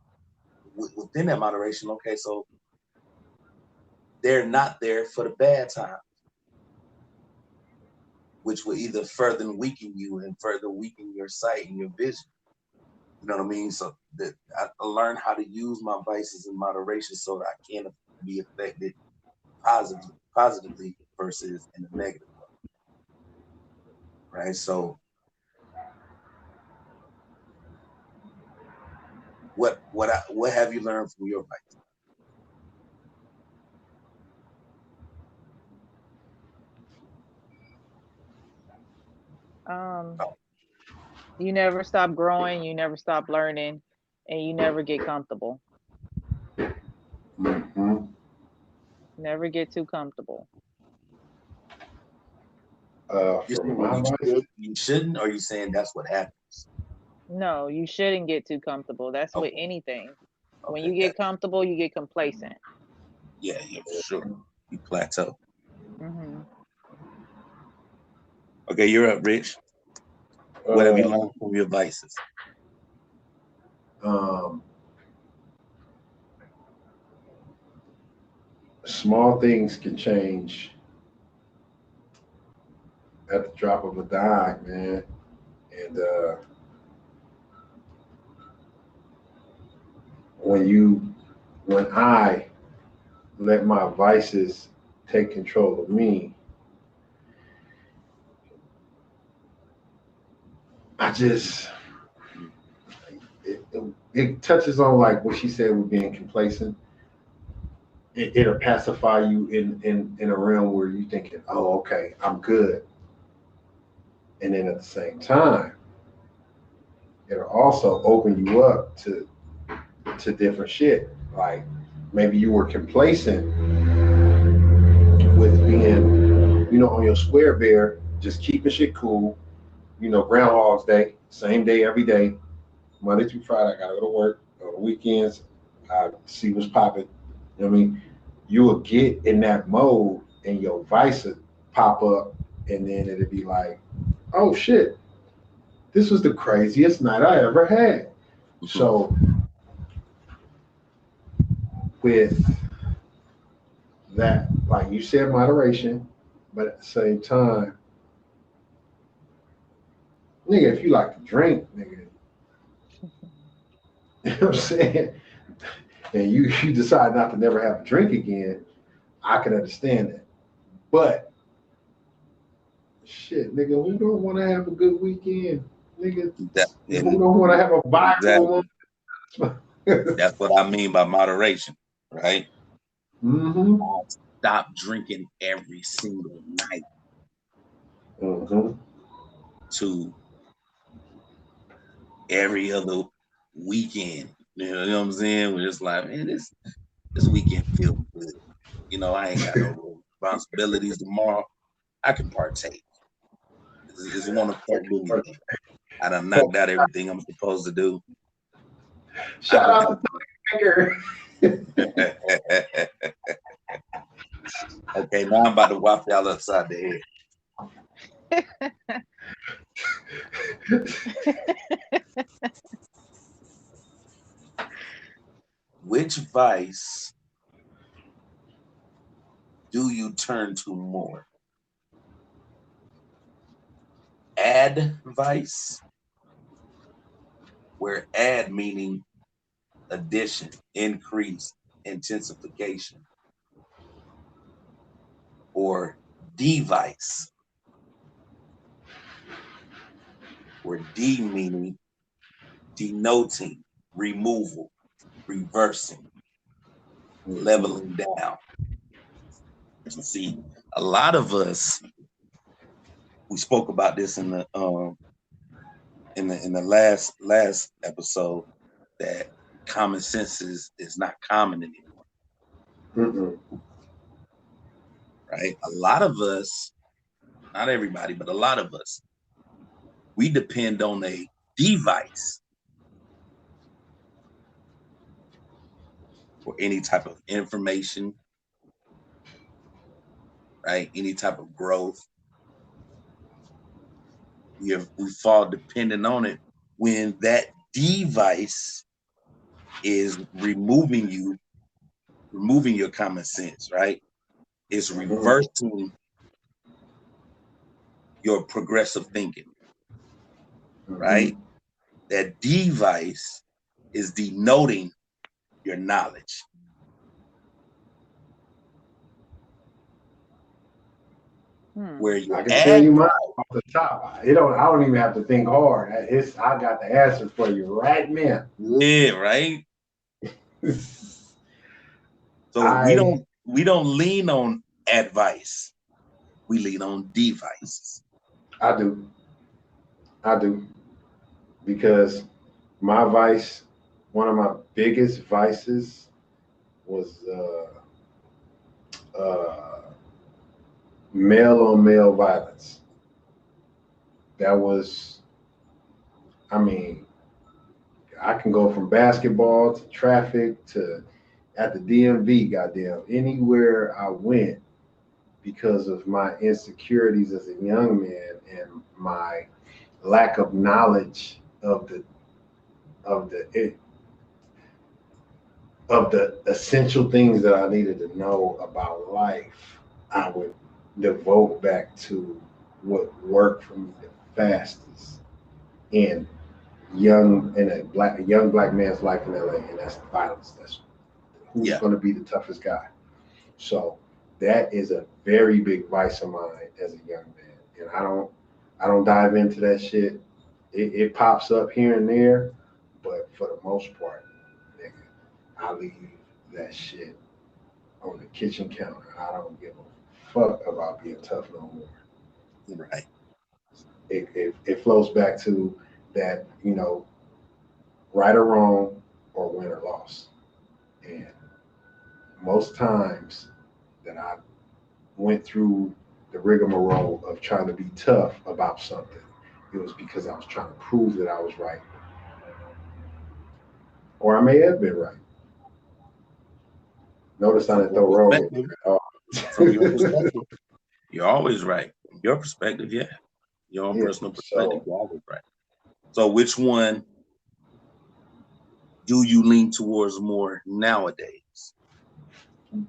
within that moderation, okay, so they're not there for the bad times, which will either further weaken you and further weaken your sight and your vision. You know what I mean? So that I learned how to use my vices in moderation so that I can be affected positively versus in a negative way. Right? So what have you learned from your vice? You never stop growing, you never stop learning, and you never get comfortable. Never get too comfortable. You're For saying my vice, you shouldn't, or are you saying that's what happens? No, you shouldn't get too comfortable. That's with Okay. anything. When Okay. you get comfortable, you get complacent. Yeah, for sure. You plateau. Okay, you're up, Rich. What have you uh, learned from your vices? small things can change at the drop of a dime, man. And when I let my vices take control of me, I just it touches on like what she said with being complacent. It'll pacify you in a realm where you're thinking, oh, okay, I'm good. And then at the same time, it'll also open you up to different shit. Like maybe you were complacent with being, on your square bear, just keeping shit cool. Groundhog's Day, same day every day, Monday through Friday. I gotta go to work. On the weekends, I see what's popping. You know what I mean? You will get in that mode, and your vice would pop up, and then it'd be like, oh shit, this was the craziest night I ever had. So with that, like you said, moderation, but at the same time, nigga, if you like to drink, nigga, you know what I'm saying? And you decide not to never have a drink again, I can understand that. But shit, nigga, who don't want to have a good weekend? Nigga, who don't want to have a viral one? That's what I mean by moderation, right? Mm-hmm. Stop drinking every single night to every other weekend. You know what I'm saying? We're just like, man, this weekend feels good. I ain't got no responsibilities tomorrow. I can partake. It's 1 o'clock weekend. I done knocked out everything I'm supposed to do. Shout out to Tiger. Okay, now I'm about to whop y'all upside the head. Which vice do you turn to more? Add vice, where add meaning addition, increase, intensification, or device, where D meaning denoting, removal, reversing, leveling down. See, a lot of us, we spoke about this in the last episode, that common sense is not common anymore. Right? A lot of us, not everybody, but a lot of us, we depend on a device for any type of information, right? Any type of growth. We fall dependent on it when that device is removing your common sense, right? It's reversing your progressive thinking, right? That device is denoting your knowledge. Where you I can tell you mine off the top. I don't even have to think hard. I got the answer for you right now. Yeah, right. So we don't lean on advice. We lean on devices. I do. Because my vice, one of my biggest vices was male on male violence. That was, I mean, I can go from basketball to traffic to at the DMV, goddamn, anywhere I went because of my insecurities as a young man and my lack of knowledge of the essential things that I needed to know about life. I would devote back to what worked for me the fastest in a young black man's life in LA, and that's violence. That's who's going to be the toughest guy. So that is a very big vice of mine as a young man, and I don't dive into that shit. It pops up here and there, but for the most part, nigga, I leave that shit on the kitchen counter. I don't give a fuck about being tough no more. Right. It flows back to that, right or wrong or win or loss. And most times that I went through the rigmarole of trying to be tough about something, it was because I was trying to prove that I was right. Or I may have been right. Notice I didn't throw Rogan at all. From your perspective, you're always right. From your perspective, yeah. Your own personal perspective, you're always right. So which one do you lean towards more nowadays?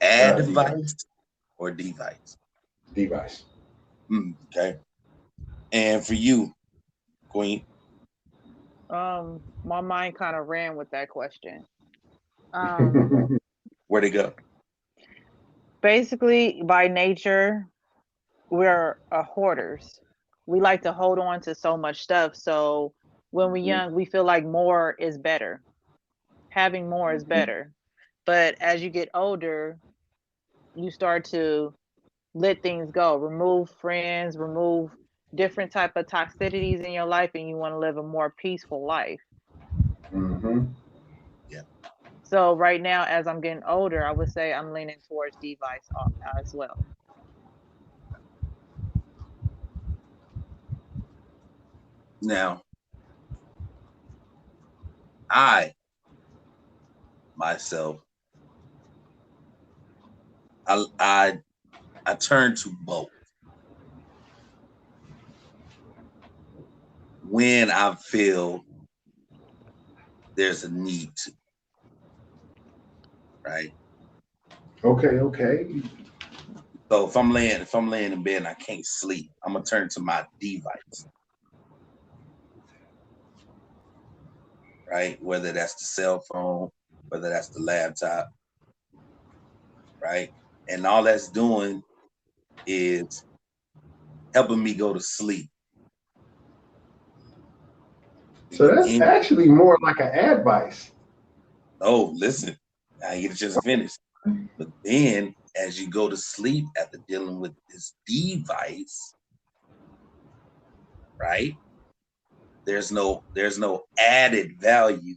Advice or device? Device. Okay. And for you, Queen? My mind kind of ran with that question. Where'd it go? Basically, by nature, we're hoarders. We like to hold on to so much stuff. So when we're young, we feel like more is better. Having more is better. But as you get older, you start to let things go, remove friends, remove different type of toxicities in your life, and you want to live a more peaceful life. Yeah. So right now, as I'm getting older, I would say I'm leaning towards device as well. Now, I myself, I turn to both when I feel there's a need to. Right. Okay. So if I'm laying in bed and I can't sleep, I'm gonna turn to my device. Right? Whether that's the cell phone, whether that's the laptop, right? And all that's doing is helping me go to sleep. So that's actually more like an advice. Oh, listen, I get a chance to finish. But then, as you go to sleep after dealing with this device, right? There's no added value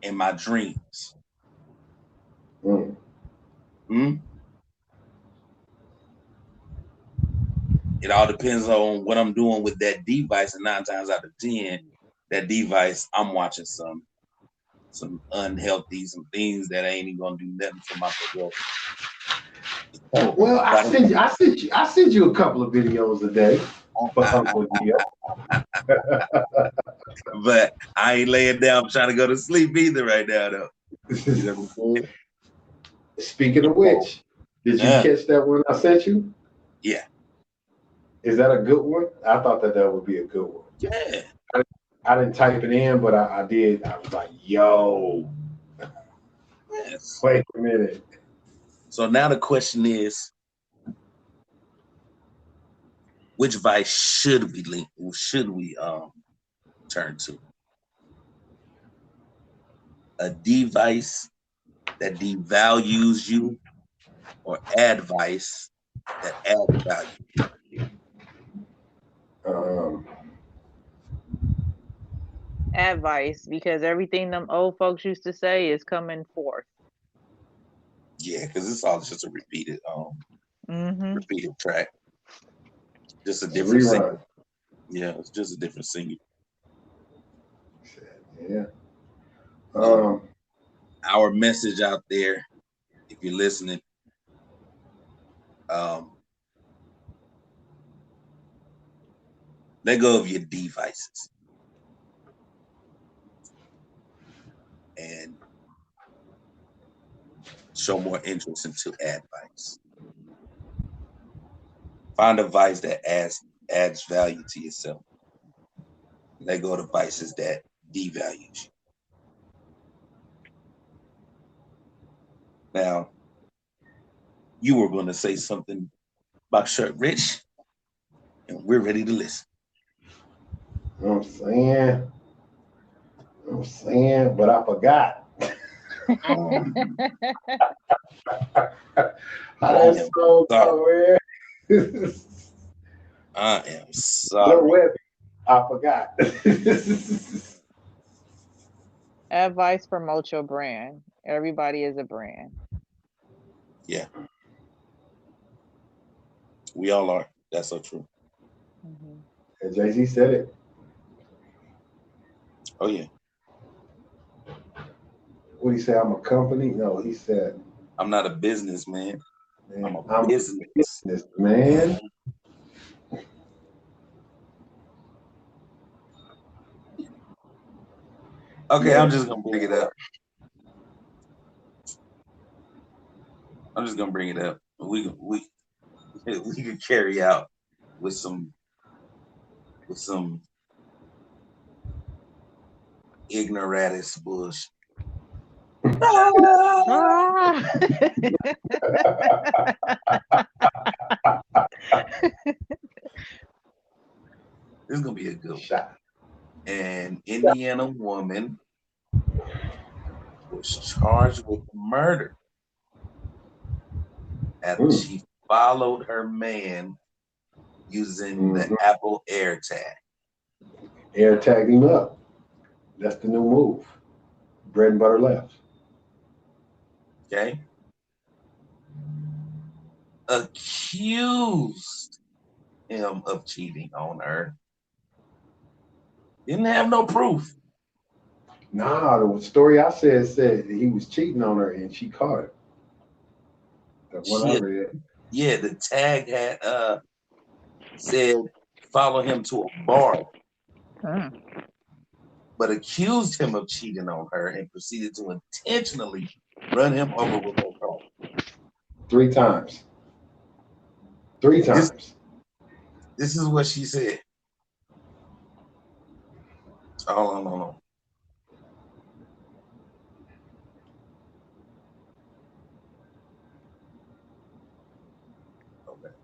in my dreams. Mm. Hmm? It all depends on what I'm doing with that device, and 9 times out of 10, that device I'm watching some unhealthy, some things that ain't even gonna do nothing for my progression. So, Well, I sent you a couple of videos a day for Uncle Gio. but I ain't laying down trying to go to sleep either right now, though. You know what I'm saying? Speaking of which, did you catch that one I sent you? Yeah. Is that a good one? I thought that would be a good one. Yeah. I didn't type it in, but I did. I was like, yo, Yes. wait a minute. So now the question is, which vice should we link? Should we turn to? A device that devalues you, or advice that adds value? Advice, because everything them old folks used to say is coming forth. Yeah, because it's all just a repeated track. Just a different singer. Yeah, it's just a different singer. Yeah. Our message out there, if you're listening, let go of your devices and show more interest into advice. Find a vice that adds value to yourself. Let go of the vices that devalues you. Now, you were going to say something about Shirt Rich, and we're ready to listen. You know what I'm saying, but I forgot. That's so sorry. I am sorry. I forgot. Advice: promote your brand. Everybody is a brand. Yeah. We all are. That's so true. Mm-hmm. And Jay-Z said it. Oh, yeah. What did he say? I'm a company? No, he said, I'm not a businessman. Man, I'm a business man. Okay, yeah. I'm just gonna bring it up. We could carry out with some ignoratus bullshit. This is gonna be a good one. An Indiana woman was charged with murder after she followed her man using the Apple AirTag. AirTag him up. That's the new move. Bread and butter left. Okay. Accused him of cheating on her. Didn't have no proof. Nah, the story I said he was cheating on her and she caught him. The one I read. Yeah, the tag had said follow him to a bar, but accused him of cheating on her and proceeded to intentionally run him over with her car. 3 times. 3 times. This is what she said. Hold on. Okay.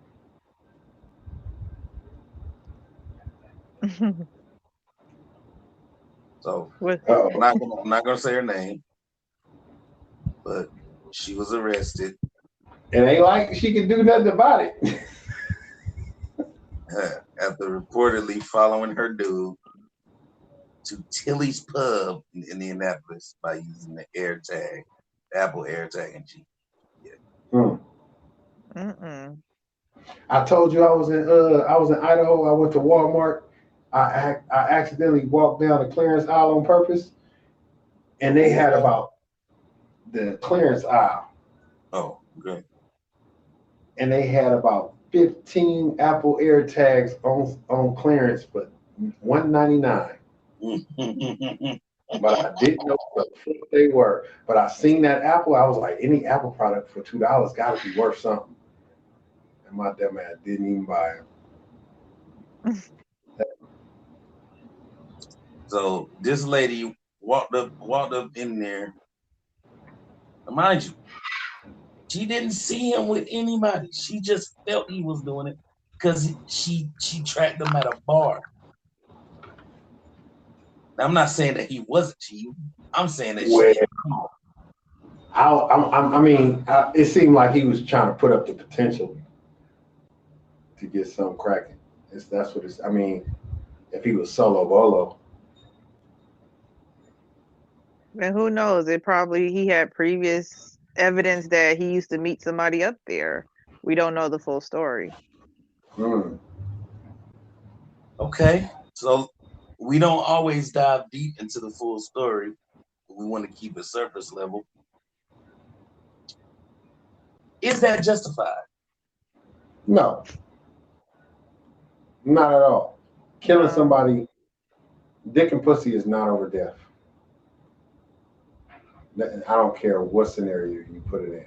So I'm not gonna say her name. but she was arrested. And ain't like she could do nothing about it. After reportedly following her dude to Tilly's Pub in Indianapolis by using the AirTag, Apple AirTag and G. Hmm. Mm-mm. I told you I was in Idaho. I went to Walmart. I accidentally walked down the clearance aisle on purpose, and they had about the clearance aisle. Oh, good. And they had about 15 Apple AirTags on clearance, but $199. But I didn't know what the fuck they were. But I seen that Apple. I was like, any Apple product for $2 got to be worth something. And my dumb ass didn't even buy it. So this lady walked up in there. Mind you, she didn't see him with anybody. She just felt he was doing it because she tracked him at a bar. Now, I'm not saying that he wasn't cheating. I'm saying that she. I mean, it seemed like he was trying to put up the potential to get something cracking. That's what it's. I mean, if he was solo bolo. And who knows? He had previous evidence that he used to meet somebody up there. We don't know the full story. Mm. Okay, so we don't always dive deep into the full story. We want to keep it surface level. Is that justified? No, not at all. Killing somebody, dick and pussy is not over death. I don't care what scenario you put it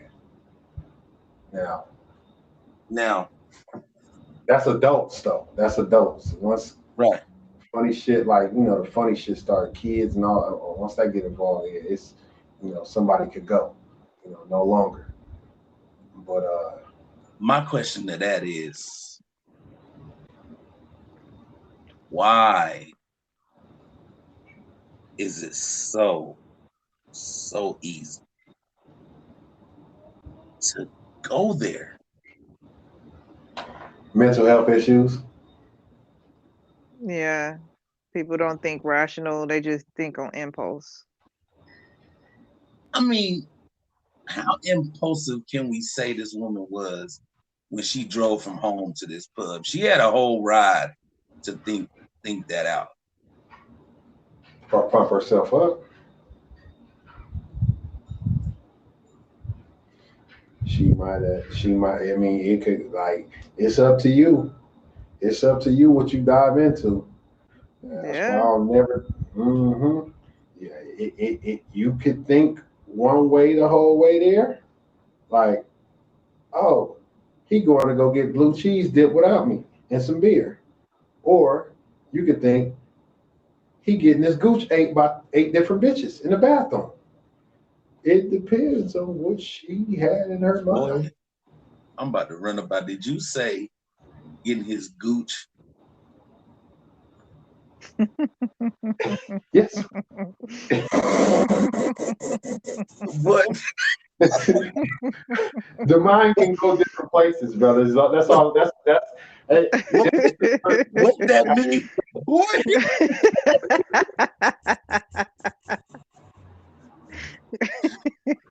in. Now, that's adults though. That's adults. Once right, funny shit like the funny shit start, kids and all. Once they get involved, it's somebody could go, no longer. But my question to that is, why is it so easy to go there? Mental health issues. Yeah. People don't think rational, they just think on impulse. I mean, how impulsive can we say this woman was when she drove from home to this pub? She had a whole ride to think that out. Pump herself up. She might. I mean, it could It's up to you. It's up to you what you dive into. That's why I'll never. Mm-hmm. Yeah. You could think one way the whole way there, like, oh, he going to go get blue cheese dip without me and some beer, or you could think he getting his gooch ate by 8 different bitches in the bathroom. It depends on what she had in her mind. Boy, I'm about to run about. Did you say getting his gooch? Yes. What? The mind can go different places, brothers. That's all. That's what that mean? Boy.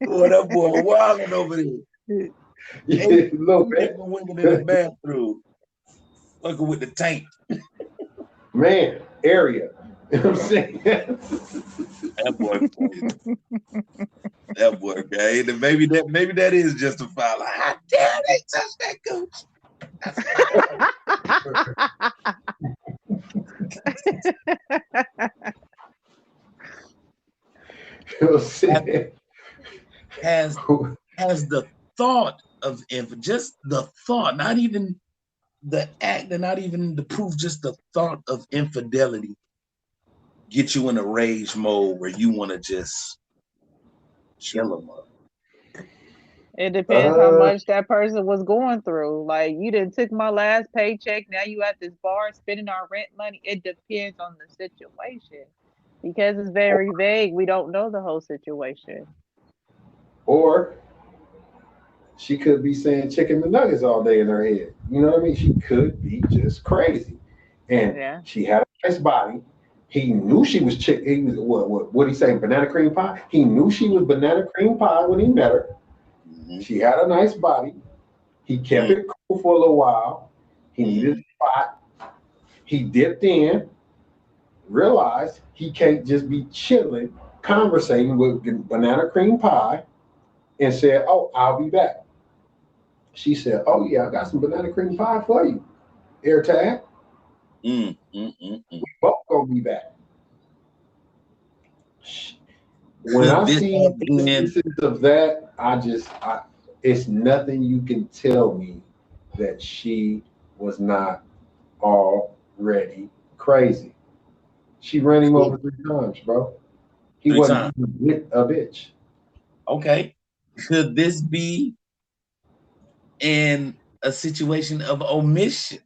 Boy, that boy wilding over there. Yeah, little bit. Women in the bathroom, fucking with the tank. Man, area. You know what I'm saying? That boy, okay. Maybe that is justified. Like, how dare they touch that gooch? You know what I'm saying? Has the thought of just the thought, not even the act and not even the proof, just the thought of infidelity get you in a rage mode where you want to just kill them up? It depends how much that person was going through. Like, you done took my last paycheck, now you at this bar spending our rent money. It depends on the situation. Because it's very vague, we don't know the whole situation. Or she could be saying chicken McNuggets all day in her head. You know what I mean? She could be just crazy. And Yeah. she had a nice body. He knew she was chick. He was what he say? Banana cream pie. He knew she was banana cream pie when he met her. Mm-hmm. She had a nice body. He kept it cool for a little while. He needed a spot. He dipped in, realized he can't just be chilling, conversating with banana cream pie, and said, "Oh, I'll be back." She said, "Oh yeah, I got some banana cream pie for you. AirTag. We both gonna be back." When Could I this see have been? instances of that, it's nothing you can tell me that she was not already crazy. She ran him over 3 times, bro. He Three wasn't times. even with a bitch. Okay. Could this be in a situation of omission?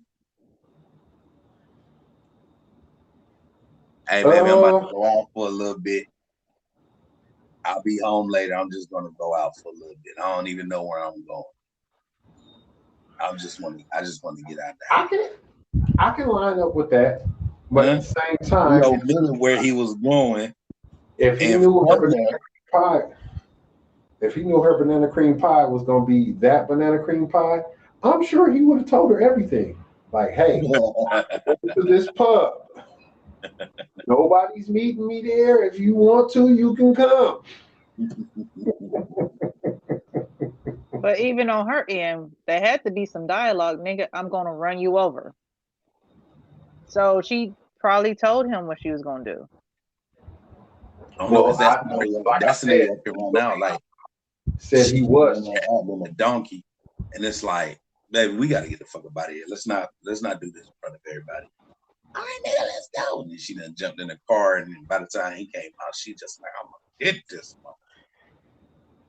Hey, baby, I'm about to go out for a little bit. I'll be home later. I'm just gonna go out for a little bit. I don't even know where I'm going. I just want to get out there. I can line up with that, but at the same time, he omitted where he was going. If he knew her banana cream pie, if he knew her banana cream pie was gonna be that banana cream pie, I'm sure he would have told her everything. Like, hey, go to this pub. Nobody's meeting me there. If you want to, you can come. But even on her end, there had to be some dialogue, nigga. I'm gonna run you over. So she probably told him what she was gonna do. Well, like I said, right now, like said he was acting a donkey, and it's like, baby, we got to get the fuck up out of here. Let's not do this in front of everybody. All right, nigga, let's go. And then she done jumped in the car, and by the time he came out, she just like, I'm gonna hit this one.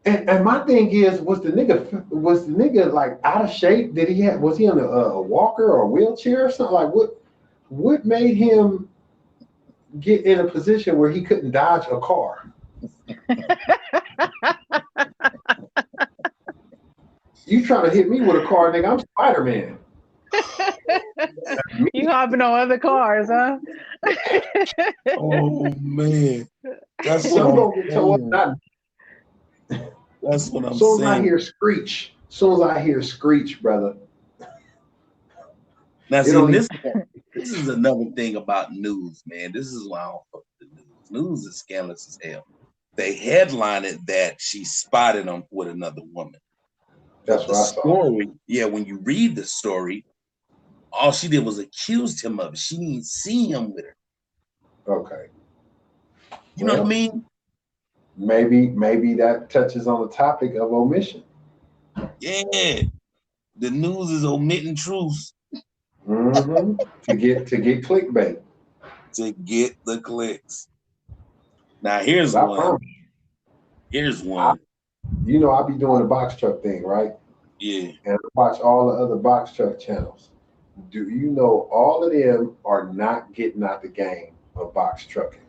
And my thing is, was the nigga like out of shape? Was he on a walker or a wheelchair or something? Like what made him get in a position where he couldn't dodge a car? You trying to hit me with a car, nigga? I'm Spider-Man. You hopping on other cars, huh? Oh man, that's what I'm saying. That's what I'm saying. Soon as I hear screech, brother. Now, see, this is another thing about news, man. This is why I don't fuck with the news. News is scandalous as hell. They headline it that she spotted him with another woman. That's what I saw. Story, yeah, when you read the story, all she did was accuse him of it. She didn't see him with her. Okay. You know what I mean? Maybe that touches on the topic of omission. Yeah. The news is omitting truths. Mm-hmm. to get clickbait. To get the clicks. Now here's one. Here's one. I be doing the box truck thing, right? Yeah. And I watch all the other box truck channels. Do you know all of them are not getting out the game of box trucking?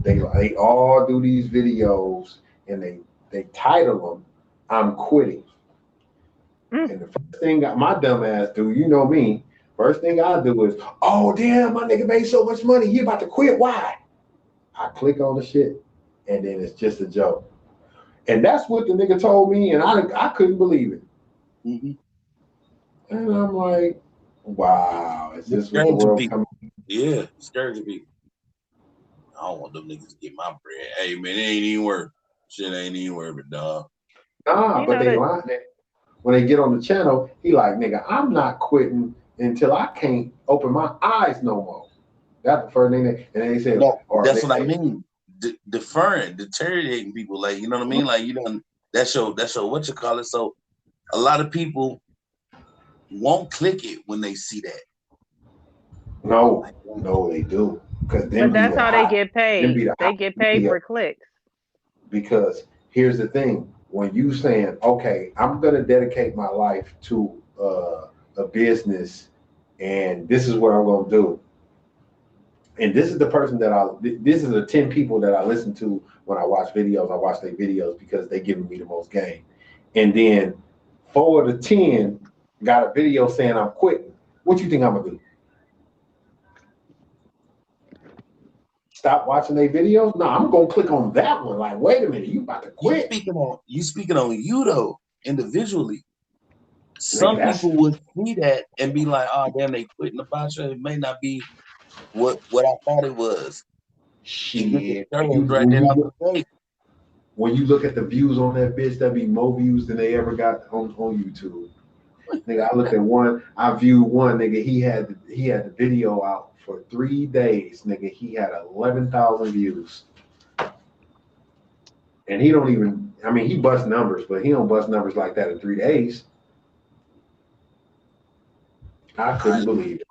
They all do these videos and they title them "I'm quitting." And the first thing my dumb ass do, you know me, first thing I do is, oh damn, my nigga made so much money, he about to quit. Why? I click on the shit, and then it's just a joke. And that's what the nigga told me, and I couldn't believe it. Mm-hmm. And I'm like, wow, is this what the world coming? Yeah, scared to be. I don't want them niggas to get my bread. Hey man, it ain't even worth. Shit ain't even worth it, dog. Nah, but they lying. When they get on the channel, he like, nigga, I'm not quitting until I can't open my eyes no more. That's the first thing and they say, no, that's what I mean. Deteriorating people, like, you know what I mean? Like, you know, that's your what you call it. So a lot of people won't click it when they see that. No, they do. But that's how they get paid. They get paid for clicks. Because here's the thing. When you saying, okay, I'm going to dedicate my life to a business and this is what I'm going to do. And this is the person that this is the 10 people that I listen to when I watch videos. I watch their videos because they giving me the most game. And then 4 of the 10 got a video saying I'm quitting. What you think I'm gonna do? Stop watching their videos? No, I'm gonna click on that one. Like, wait a minute, you about to quit? You speaking on you though, individually. Some Nigga, people would see that and be like, "Oh, damn, they quitting the boxer. It may not be what I thought it was." And get shit. discouraged right there off the gate. When you look at the views on that bitch, that be more views than they ever got on YouTube. Nigga, I looked at one. I viewed one. Nigga, he had the video out for 3 days. Nigga, he had 11,000 views, and he don't even. I mean, he busts numbers, but he don't bust numbers like that in 3 days. I couldn't believe it.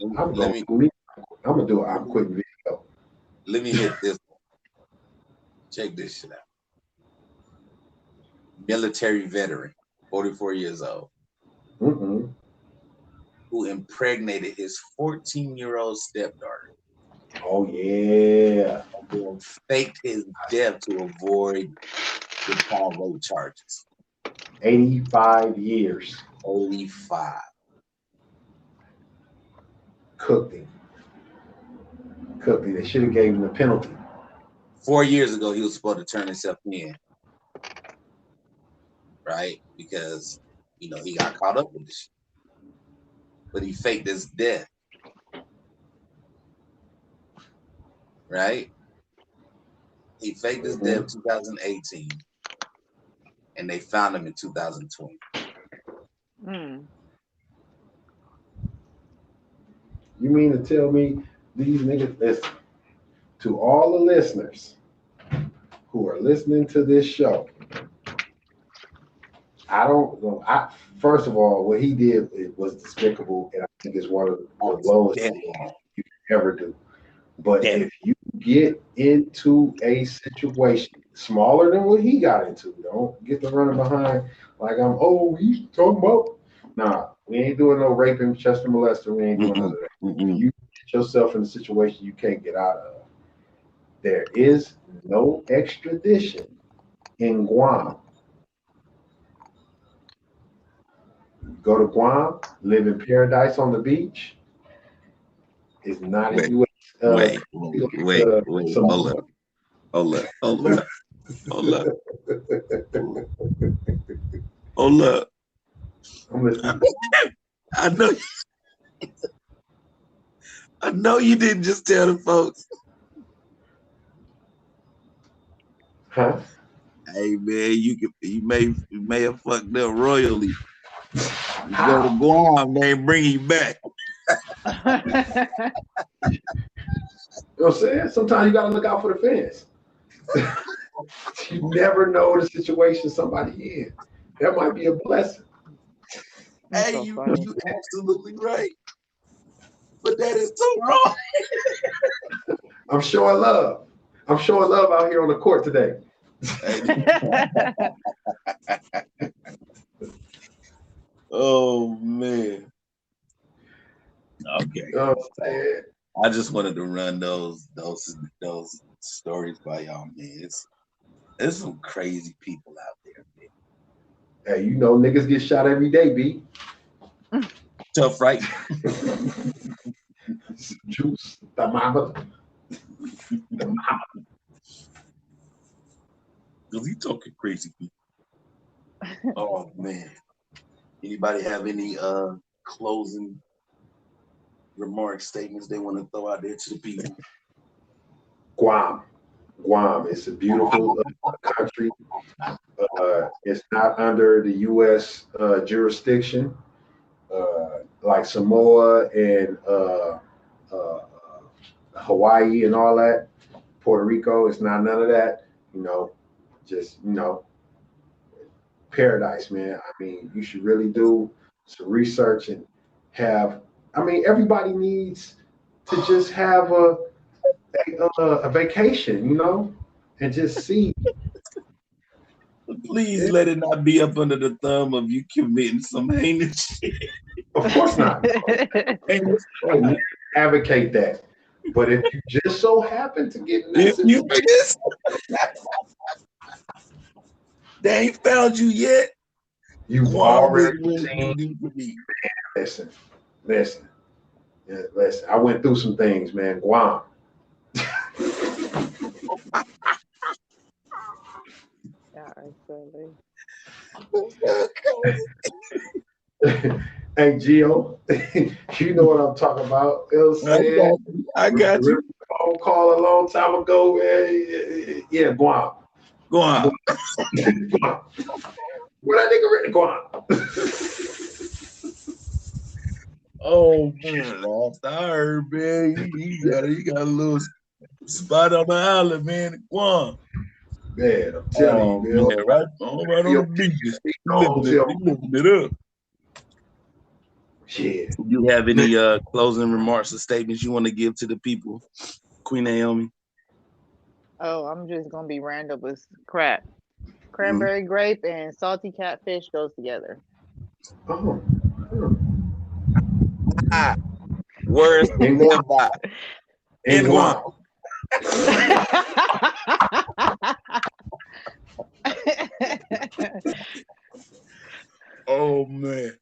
I'm gonna do it. I'm quitting video. Let me hit this one. Check this shit out. Military veteran, 44 years old, Mm-mm. who impregnated his 14-year-old stepdaughter. Oh yeah. And faked his death to avoid the child rape charges. 85 years. 85. Cooked him. They should have gave him the penalty. 4 years ago, he was supposed to turn himself in, right? Because, he got caught up with this shit. But he faked his death, right? He faked his death in 2018, and they found him in 2020. You mean to tell me these niggas, listen, to all the listeners who are listening to this show, I don't know. First of all, what he did, it was despicable, and I think it's one of the lowest things you can ever do. But if you get into a situation smaller than what he got into, don't get to running behind like he's talking about. Nah, we ain't doing no raping, Chester molester. We ain't doing none of that. If you get yourself in a situation you can't get out of, there is no extradition in Guam. Go to Guam, live in paradise on the beach. It's not in U.S. Wait. Hold up. I'm listening. I know you didn't just tell the folks. Huh? Hey man, you may have fucked up royally. You go to Guam, they ain't bring you back. You know what I'm saying? Sometimes you gotta look out for the fence. You never know the situation somebody in. That might be a blessing. Hey, you absolutely right. But that is so wrong. I'm showing love. I'm showing love out here on the court today. Oh man. Okay. You know what I'm saying? I just wanted to run those stories by y'all, man. There's some crazy people out there, man. Hey, niggas get shot every day, B. Tough, right? Juice, the mama. Cause he talking crazy people. Oh man. Anybody have any closing remarks, statements they want to throw out there to the people? Guam. It's a beautiful country. It's not under the U.S. Jurisdiction, like Samoa and Hawaii and all that. Puerto Rico, it's not none of that. Just paradise, man. I mean, you should really do some research and have. I mean, everybody needs to just have a vacation, and just see. Please let it not be up under the thumb of you committing some heinous shit. Of course not. Advocate that. But if you just so happen to get in If that you situation, just they ain't found you yet, you've Guam is already where seen. you need to be. Listen, listen, listen. I went through some things, man. Guam. Yeah, absolutely. Hey, Gio, you know what I'm talking about. You know what I'm saying? I got you. Phone call a long time ago. Yeah, Guam. Guam. Guam. Where that nigga ready? Guam. Oh man, lost. I heard, man. You got a little spot on the island, man. Guam. Man, I'm telling Oh you, man. man, right on the beaches. He living it up. Yeah. You have any closing remarks or statements you want to give to the people, Queen Naomi? Oh, I'm just gonna be random with crap. Cranberry grape and salty catfish goes together. Oh. Words to live by. In Guam. Oh man.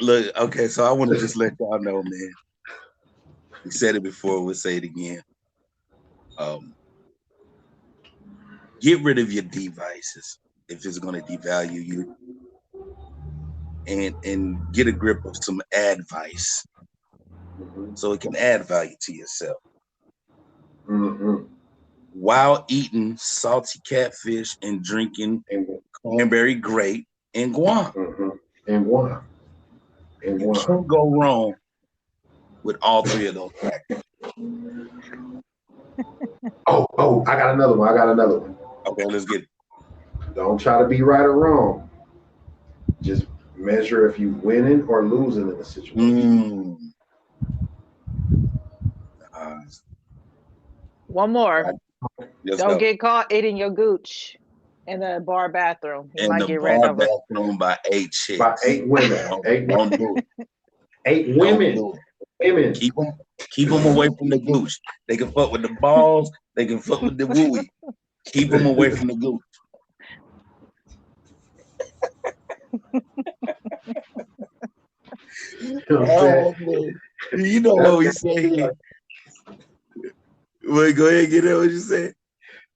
Look, okay, so I want to just let y'all know, man. We said it before, we'll say it again. Get rid of your devices if it's going to devalue you, and get a grip of some advice so it can add value to yourself. While eating salty catfish and drinking cranberry grape in Guam. In Guam. You can't go wrong with all three of those factors. Oh, I got another one. Okay, let's get it. Don't try to be right or wrong. Just measure if you winning or losing in the situation. One more. Let's Don't go. get caught eating your gooch in the bar bathroom. You In might the get ran bar over. bathroom by 8 chicks. By 8 women. Don't do it. 8 women. Women. Keep them away from the gooch. They can fuck with the balls. They can fuck with the wooey. Keep them away from the gooch. You know what we say here. Wait, go ahead and get that what you say.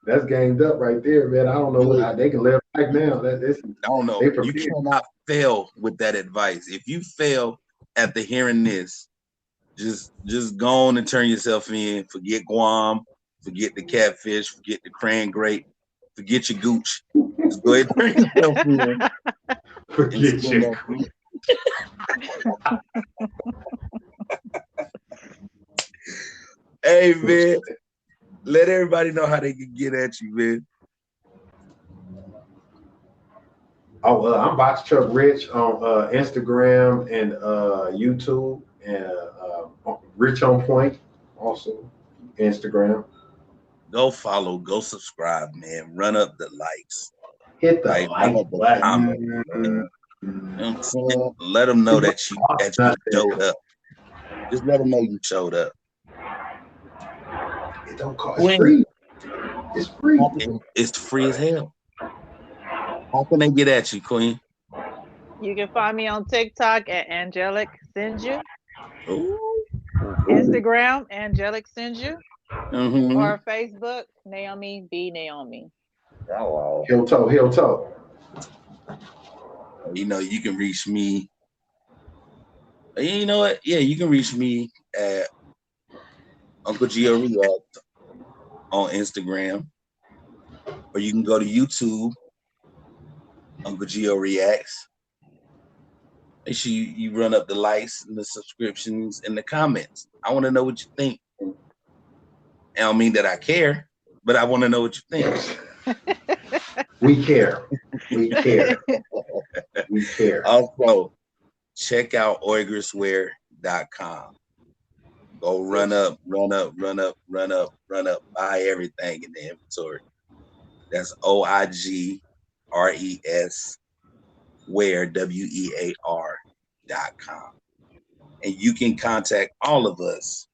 That's gamed up right there, man. I don't know what they can live back now. I don't know. You cannot fail with that advice. If you fail after hearing this, just go on and turn yourself in. Forget Guam, forget the catfish, forget the cran grape, forget your gooch. Just go ahead and turn yourself in. Forget your gooch. Hey man, let everybody know how they can get at you, man. Oh, I'm Box Truck Rich on Instagram and YouTube, and Rich on Point also Instagram. Go follow, go subscribe, man. Run up the likes. Hit the like button. You know what I'm saying? Let them know that you showed up. Just let them know you showed up. It don't cost. It's free. It's free. It's free as hell. How can they get at you, Queen? You can find me on TikTok at Angelic Sinju. Instagram, Angelic Sinju. Or Facebook, Naomi B. Naomi. Hello. Heel toe. You know, you can reach me. You know what? Yeah, you can reach me at Uncle Gio React on Instagram. Or you can go to YouTube, Uncle Gio Reacts. Make sure you run up the likes and the subscriptions and the comments. I want to know what you think. I don't mean that I care, but I want to know what you think. We care. We care. We care. Also, check out oigriswear.com. Go run up, buy everything in the inventory. That's OIGRES wear.com. And you can contact all of us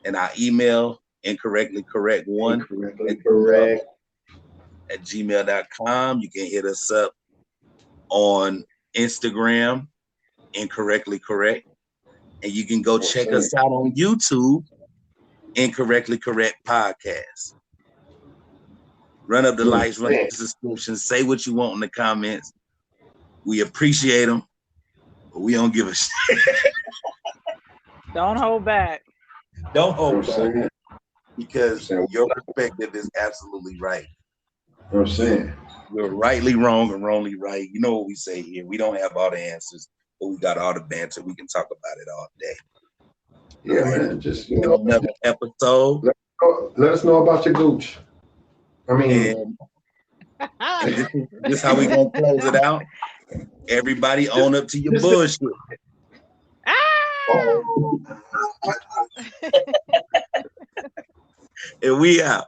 And our email, incorrectlycorrect1 Incorrectly correct. at gmail.com. You can hit us up on Instagram, incorrectly correct. And you can go check us out on YouTube, Incorrectly Correct Podcast. Run up the likes, run up the subscriptions, say what you want in the comments. We appreciate them, but we don't give a shit. Don't hold back. Don't hold back. Because your perspective is absolutely right. You know what I'm saying? We're rightly wrong and wrongly right. You know what we say here. We don't have all the answers, but we got all the banter. We can talk about it all day. Yeah, man. Just another episode. Let us know about your gooch. I mean, and this how we gonna close it out. Everybody own up to your bullshit. And we out.